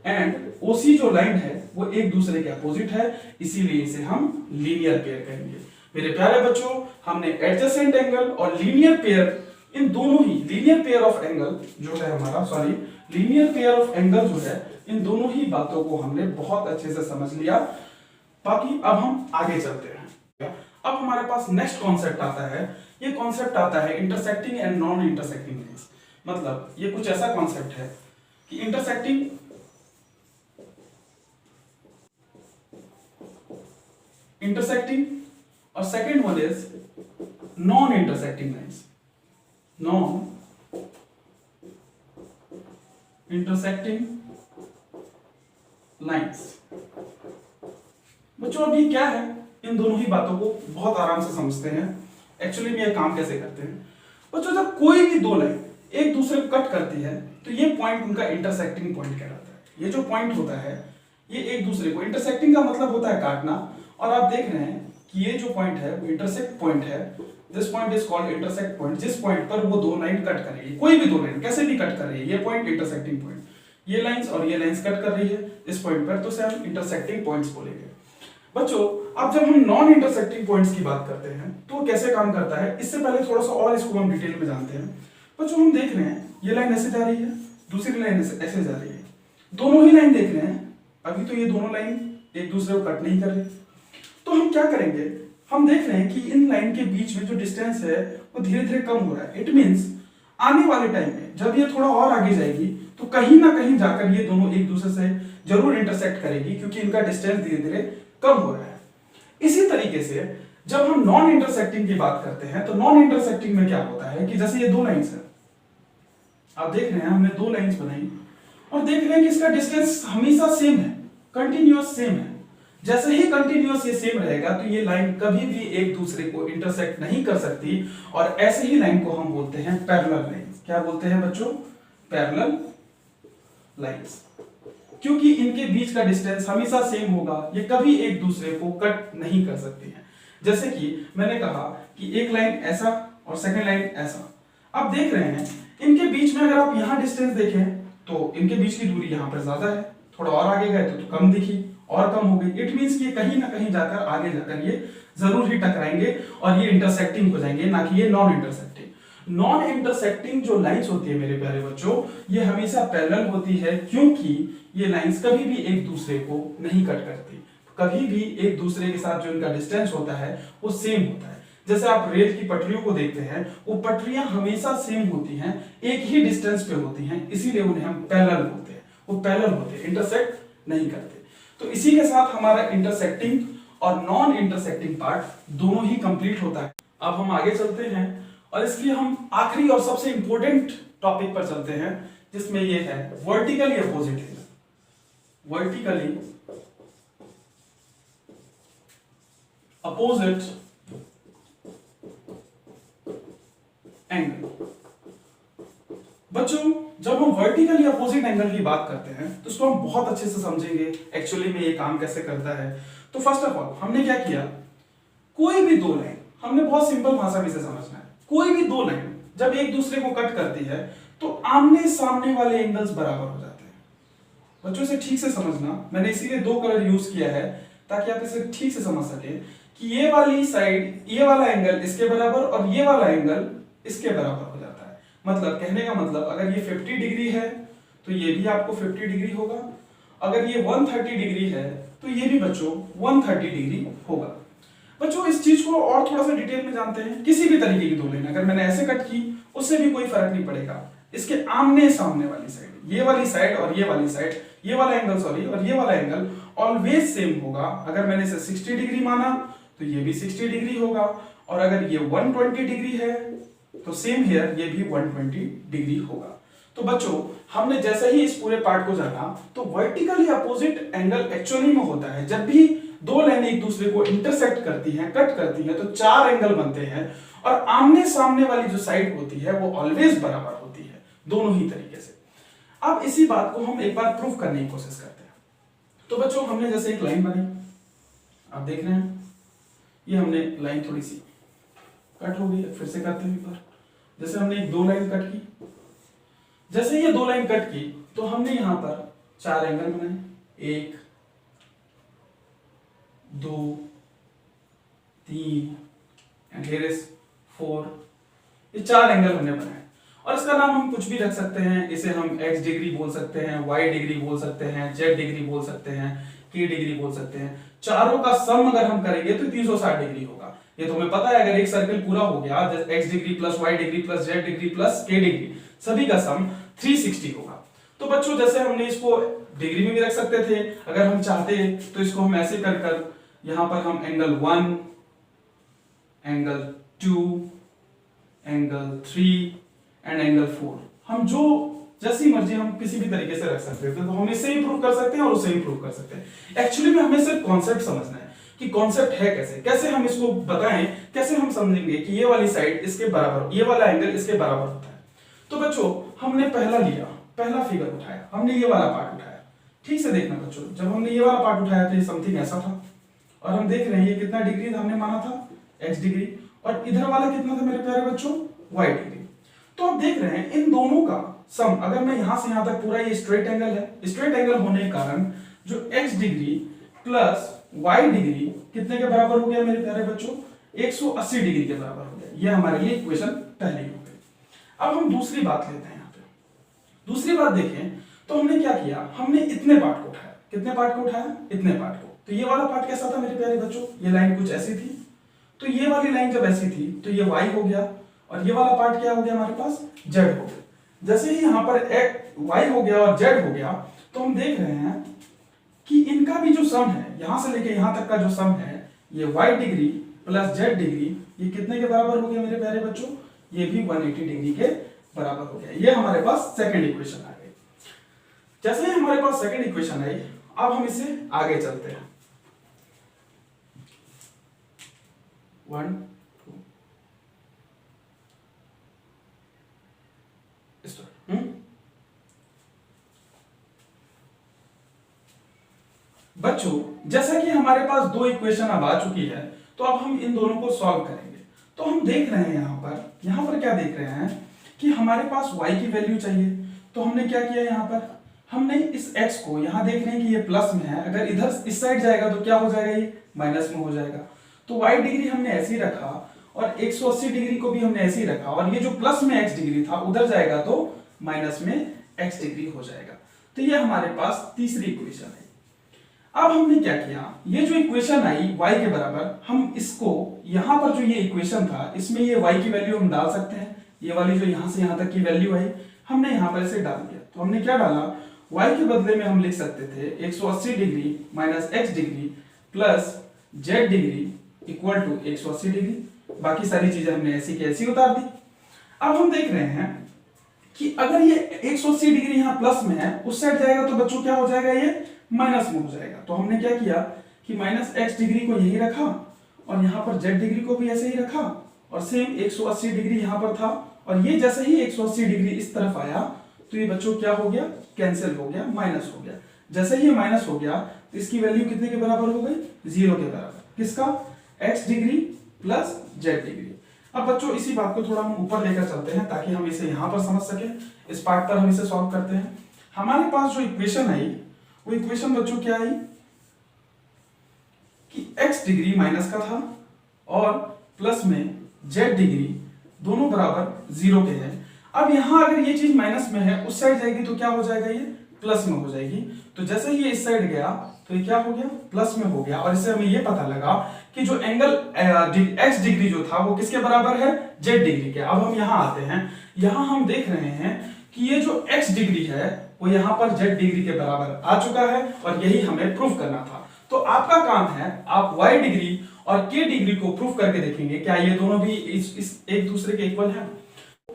एंड OC जो लाइन है वो एक दूसरे के अपोजिट है, इसीलिए इसे हम लीनियर पेयर कहेंगे। मेरे प्यारे बच्चों, हमने एडजेसेंट एंगल और लीनियर पेयर, इन दोनों ही लीनियर पेयर ऑफ एंगल जो है हमारा, sorry linear pair of angle जो है, इन दोनों ही बातों को हमने बहुत अच्छे से समझ लिया। बाकी अब हम आगे चलते हैं। अब हमारे पास नेक्स्ट कॉन्सेप्ट आता है, ये कॉन्सेप्ट आता है intersecting and non intersecting lines. मतलब ये कुछ ऐसा कॉन्सेप्ट है कि इंटरसेक्टिंग और second one is non intersecting lines. Non intersecting lines. बच्चों अब ये क्या है? इन दोनों ही बातों को बहुत आराम से समझते हैं। एक्चुअली में ये काम कैसे करते हैं बच्चों, जब कोई भी दो लाइन एक दूसरे को कट करती है तो ये पॉइंट उनका इंटरसेक्टिंग पॉइंट कहलाता है। ये जो पॉइंट होता है ये एक दूसरे को, इंटरसेक्टिंग का मतलब होता है काटना, और आप देख रहे हैं कि ये जो पॉइंट है वो इंटरसेक्ट पॉइंट है। This point is called intersect point. जिस पॉइंट पर वो दो लाइन कट कर रही है, कोई भी दो लाइन कैसे भी कट कर रही है, ये पॉइंट इंटरसेक्टिंग पॉइंट, ये लाइंस और ये लाइंस कट कर रही है इस पॉइंट पर, तो उसे हम इंटरसेक्टिंग पॉइंट्स बोलेंगे। बच्चों अब जब हम नॉन इंटरसेक्टिंग पॉइंट्स की बात करते हैं तो कैसे काम करता है, इससे पहले थोड़ा सा और इसको हम डिटेल में जानते हैं। बच्चों हम देख रहे हैं ये लाइन ऐसे जा रही है, दूसरी लाइन ऐसे जा रही है, दोनों ही लाइन देख रहे हैं। अभी तो ये दोनों लाइन एक दूसरे को कट नहीं कर रही, तो हम क्या करेंगे, हम देख रहे हैं कि इन लाइन के बीच में जो डिस्टेंस है वो धीरे धीरे कम हो रहा है। इट मींस आने वाले टाइम में जब ये थोड़ा और आगे जाएगी तो कहीं ना कहीं जाकर ये दोनों एक दूसरे से जरूर इंटरसेक्ट करेगी, क्योंकि इनका डिस्टेंस धीरे धीरे कम हो रहा है। इसी तरीके से जब हम नॉन इंटरसेक्टिंग की बात करते हैं तो नॉन इंटरसेक्टिंग में क्या होता है कि जैसे ये दो लाइंस है, आप देख रहे हैं हमने दो लाइंस बनाई और देख रहे हैं कि इसका डिस्टेंस हमेशा सेम है, कंटिन्यूअस सेम है। जैसे ही कंटिन्यूअस ये सेम रहेगा तो ये लाइन कभी भी एक दूसरे को इंटरसेक्ट नहीं कर सकती, और ऐसे ही लाइन को हम बोलते हैं पैरेलल लाइंस। क्या बोलते हैं बच्चों? Parallel lines. क्योंकि इनके बीच का डिस्टेंस हमेशा सेम होगा, ये कभी एक दूसरे को कट नहीं कर सकती हैं। जैसे कि मैंने कहा कि एक लाइन ऐसा और सेकंड लाइन ऐसा, आप देख रहे हैं इनके बीच में अगर आप यहां डिस्टेंस देखें तो इनके बीच की दूरी यहां पर ज्यादा है, थोड़ा और आगे गए तो कम दिखी और कम हो गई। इट मींस कि कहीं ना कहीं जाकर आगे जाकर ये जरूर ही टकराएंगे और ये इंटरसेक्टिंग हो जाएंगे, ना कि ये नॉन इंटरसेक्टिंग। नॉन इंटरसेक्टिंग जो लाइंस होती है मेरे प्यारे बच्चों, ये हमेशा पैरेलल होती है, क्योंकि ये लाइंस कभी भी एक दूसरे को नहीं कट करती। कभी भी एक दूसरे के साथ जो इनका डिस्टेंस होता है वो सेम होता है। जैसे आप रेल की पटरियों को देखते हैं, वो पटरियां हमेशा सेम होती हैं, एक ही डिस्टेंस पे होती हैं, इसीलिए उन्हें हम पैरेलल बोलते हैं। वो पैरेलल होते हैं, इंटरसेक्ट नहीं करते। तो इसी के साथ हमारा इंटरसेक्टिंग और नॉन इंटरसेक्टिंग पार्ट दोनों ही कंप्लीट होता है। अब हम आगे चलते हैं और इसलिए हम आखिरी और सबसे इंपॉर्टेंट टॉपिक पर चलते हैं, जिसमें ये है vertically opposite angle. Vertically opposite angle. बच्चों जब हम वर्टिकली अपोजिट एंगल की बात करते हैं तो इसको हम बहुत अच्छे से समझेंगे एक्चुअली में ये काम कैसे करता है। तो फर्स्ट ऑफ ऑल हमने क्या किया, कोई भी दो लाइन, हमने बहुत सिंपल भाषा में इसे समझना है, कोई भी दो लाइन जब एक दूसरे को कट करती है तो आमने सामने वाले एंगल्स बराबर हो जाते हैं। बच्चों इसे ठीक से समझना, मैंने इसीलिए दो कलर यूज किया है ताकि आप इसे ठीक से समझ सके कि ये वाली साइड, ये वाला एंगल इसके बराबर और ये वाला एंगल इसके बराबर हो जाता है। मतलब कहने का मतलब अगर ये 50 डिग्री है तो ये भी आपको 50 डिग्री होगा, अगर ये 130 डिग्री है तो ये भी बच्चों 130 डिग्री होगा। बच्चों इस चीज को और थोड़ा सा डिटेल में जानते हैं। किसी भी तरीके की दो लाइन अगर मैंने ऐसे कट की उससे भी कोई फर्क नहीं पड़ेगा, इसके आमने सामने वाली साइड ये वाली साइड और ये वाली साइड, ये वाला एंगल सॉरी और ये वाला एंगल ऑलवेज सेम होगा। अगर मैंने इसे 60 डिग्री माना तो ये भी 60 डिग्री होगा, और अगर ये 120 डिग्री है तो सेम हियर ये भी 120 डिग्री होगा। तो बच्चों हमने जैसे ही इस पूरे पार्ट को जाना तो वर्टिकली अपोजिट एंगल एक्चुअली में होता है। जब भी दो लाइनें एक दूसरे को इंटरसेक्ट करती हैं, कट करती हैं, तो चार एंगल बनते हैं, और आमने सामने वाली जो साइड होती है वो ऑलवेज बराबर होती है, दोनों ही तरीके से। अब इसी बात को हम एक बार प्रूव करने की कोशिश करते हैं। तो बच्चों हमने जैसे एक लाइन बनाई, आप देख रहे हैं ये हमने लाइन थोड़ी सी कट हो गई, फिर से करते हैं एक बार। जैसे हमने एक दो लाइन कट की, जैसे ये दो लाइन कट की तो हमने यहां पर चार एंगल बनाए, 1 2 3 एंड हियर इज 4। ये चार एंगल हमने बनाए, और इसका नाम हम कुछ भी रख सकते हैं। इसे हम x डिग्री बोल सकते हैं, y डिग्री बोल सकते हैं, z डिग्री बोल सकते हैं, k डिग्री बोल सकते हैं। चारों का सम अगर हम करेंगे तो 360 डिग्री होगा। ये तो हमें पता है, अगर एक सर्कल पूरा हो गया, x degree plus y degree plus z degree plus k degree, सभी का सम 360 होगा। तो बच्चों जैसे हमने इसको डिग्री में भी रख सकते थे, अगर हम चाहते तो इसको हम ऐसे कर कर यहां पर हम angle 1, angle 2, angle 3 and angle 4, हम जो जैसी मर्जी हम किसी भी तरीके से रख सकते थे। तो हम इससे इंप्रूव कर सकते हैं और उससे इंप्रूव कर सकते हैं। एक्चुअली में हमें सिर्फ कॉन्सेप्ट समझना है कि कॉन्सेप्ट है कैसे, कैसे हम इसको बताएं, कैसे हम समझेंगे कि ये वाली साइड इसके बराबर, ये वाला एंगल इसके बराबर होता है। तो बच्चों हमने पहला लिया, पहला फिगर उठाया, हमने ये वाला पार्ट उठाया। ठीक से देखना बच्चों, जब हमने ये वाला पार्ट उठाया तो ये समथिंग ऐसा था, और हम देख रहे हैं ये कितना डिग्री हमने माना था, x डिग्री, और इधर वाला कितना था मेरे प्यारे बच्चों, y डिग्री। तो आप देख रहे हैं इन दोनों का सम, अगर मैं यहां से यहां तक पूरा ये स्ट्रेट एंगल है, स्ट्रेट एंगल होने के कारण जो x degree plus y degree कितने के बराबर हो गया मेरे प्यारे बच्चों, 180 डिग्री के बराबर हो गया। ये हमारे लिए इक्वेशन पहली हो गई। अब हम दूसरी बात लेते हैं। यहाँ पे दूसरी बात देखें तो हमने क्या किया, हमने इतने पार्ट को उठाया, कितने पार्ट को उठाया, इतने पार्ट को। तो ये वाला पार्ट कैसा था मेरे प्यारे बच्चों, ये लाइन कुछ ऐसी थी, तो ये वाली लाइन जब ऐसी थी तो ये y हो गया, और ये वाला पार्ट क्या हो गया हमारे पास, z हो गया। जैसे ही यहाँ पर y हो गया और z हो गया, तो हम देख रहे हैं कि इनका भी जो सम है, यहां से लेके यहां तक का जो सम है, ये y degree plus z degree, ये कितने के बराबर हो गया मेरे प्यारे बच्चों, ये भी 180 डिग्री के बराबर हो गया। ये हमारे पास सेकंड इक्वेशन आ गई। जैसे ही हमारे पास सेकंड इक्वेशन आई, अब हम इसे आगे चलते हैं। 1 2 स्टार्ट। बच्चों जैसा कि हमारे पास दो इक्वेशन अब आ चुकी है, तो अब हम इन दोनों को सॉल्व करेंगे। तो हम देख रहे हैं यहाँ पर क्या देख रहे हैं कि हमारे पास y की वैल्यू चाहिए। तो हमने क्या किया, यहाँ पर हमने इस x को, यहाँ देख रहे हैं कि ये प्लस में है, अगर इधर इस साइड जाएगा तो क्या हो जाएगा, ये माइनस में हो जाएगा। तो y डिग्री हमने ऐसे ही रखा, और 180 डिग्री को भी हमने ऐसे ही रखा, और ये जो प्लस में x डिग्री था उधर जाएगा तो माइनस में x डिग्री हो जाएगा। तो ये हमारे पास तीसरी इक्वेशन है। अब हमने क्या किया, ये जो इक्वेशन आई y के बराबर, हम इसको यहां पर जो ये इक्वेशन था इसमें ये y की वैल्यू हम डाल सकते हैं। ये वाली जो यहां से यहां तक की वैल्यू आई, हमने यहां पर इसे डाल दिया। तो हमने क्या डाला, y के बदले में हम लिख सकते थे 180 degree minus x degree plus z degree equal to 180 degree. बाकी सारी चीजें हमने ऐसी की ऐसी उतार दी। अब हम देख रहे हैं कि अगर ये 180 डिग्री यहाँ प्लस में है, उस साइड जाएगा तो बच्चों क्या हो जाएगा, ये माइनस में हो जाएगा। तो हमने क्या किया कि माइनस x डिग्री को यही रखा, और यहाँ पर z डिग्री को भी ऐसे ही रखा, और सेम 180 डिग्री यहाँ पर था, और ये जैसे ही 180 डिग्री इस तरफ आया तो ये बच्चों क्या हो गया, कैंसिल हो गया, माइनस हो गया। जैसे ही माइनस हो गया तो इसकी वैल्यू कितने के बराबर हो गई, 0 के बराबर। किसका, x degree plus z degree. अब बच्चों इसी बात को थोड़ा हम ऊपर लेकर चलते हैं ताकि हम इसे यहां पर समझ सके। इस पार्ट पर हम इसे सॉल्व करते हैं। हमारे पास जो इक्वेशन आई, वो इक्वेशन बच्चों क्या आई कि x डिग्री माइनस का था और प्लस में z डिग्री, दोनों बराबर 0 के हैं। अब यहां अगर ये चीज माइनस में है, उस साइड जाएगी तो क्या हो जाएगा, ये प्लस में हो जाएगी। तो जैसे ही ये इस साइड गया तो ये क्या हो गया, प्लस में हो गया। और इससे हमें ये पता लगा कि जो एंगल x डिग्री जो था वो किसके बराबर है, z डिग्री के। अब हम यहाँ आते हैं, यहाँ हम देख रहे हैं कि ये जो x डिग्री है वो यहाँ पर z डिग्री के बराबर आ चुका है और यही हमें प्रूफ करना था। तो आपका काम है आप y डिग्री और k डिग्री को प्रूफ करके देखेंगे क्या ये दोनों भी इस एक दूसरे के इक्वल हैं।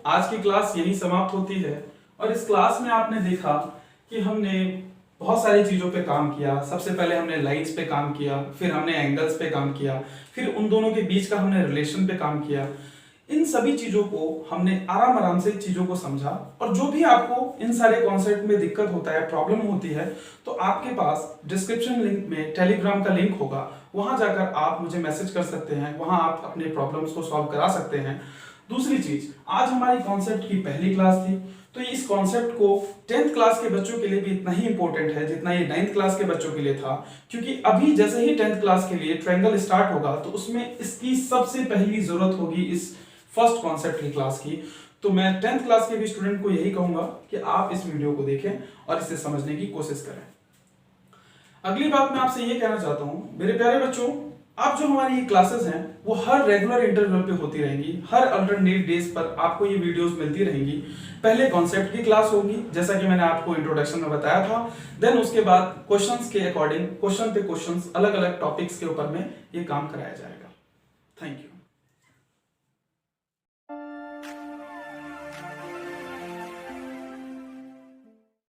आज की क्लास यही समाप्त होती है और इस क्लास में आपने देखा कि हमने बहुत सारी चीजों पे काम किया। सबसे पहले हमने लाइंस पे काम किया, फिर हमने एंगल्स पे काम किया, फिर उन दोनों के बीच का हमने रिलेशन पे काम किया। इन सभी चीजों को हमने आराम आराम से चीजों को समझा और जो भी आपको इन सारे कॉन्सेप्ट में दिक्कत होता है, प्रॉब्लम होती है, तो आपके पास डिस्क्रिप्शन लिंक में टेलीग्राम का लिंक होगा, वहां जाकर आप मुझे मैसेज कर सकते हैं, वहां आप अपने प्रॉब्लम्स को सॉल्व करा सकते हैं। दूसरी चीज, आज हमारी कॉन्सेप्ट की पहली क्लास थी, तो इस कॉन्सेप्ट को 10th क्लास के बच्चों के लिए भी इतना ही इंपॉर्टेंट है जितना ये 9th क्लास के बच्चों के लिए था, क्योंकि अभी जैसे ही 10th क्लास के लिए ट्रायंगल स्टार्ट होगा तो उसमें इसकी सबसे पहली जरूरत होगी इस फर्स्ट कॉन्सेप्ट की क्लास की। तो मैं 10th क्लास के भी स्टूडेंट को यही कहूंगा कि आप इस वीडियो को देखें और इसे समझने की कोशिश करें। अगली बात मैं आपसे ये कहना चाहता हूं मेरे प्यारे बच्चों, आप जो हमारी ये क्लासेस हैं वो हर रेगुलर इंटरवल पे होती रहेंगी, हर अल्टरनेट डेज पर आपको ये वीडियोस मिलती रहेंगी। पहले कॉन्सेप्ट की क्लास होगी जैसा कि मैंने आपको इंट्रोडक्शन में बताया था, देन उसके बाद क्वेश्चंस के अकॉर्डिंग क्वेश्चन पे क्वेश्चंस अलग अलग टॉपिक्स के ऊपर में ये काम कराया जाएगा।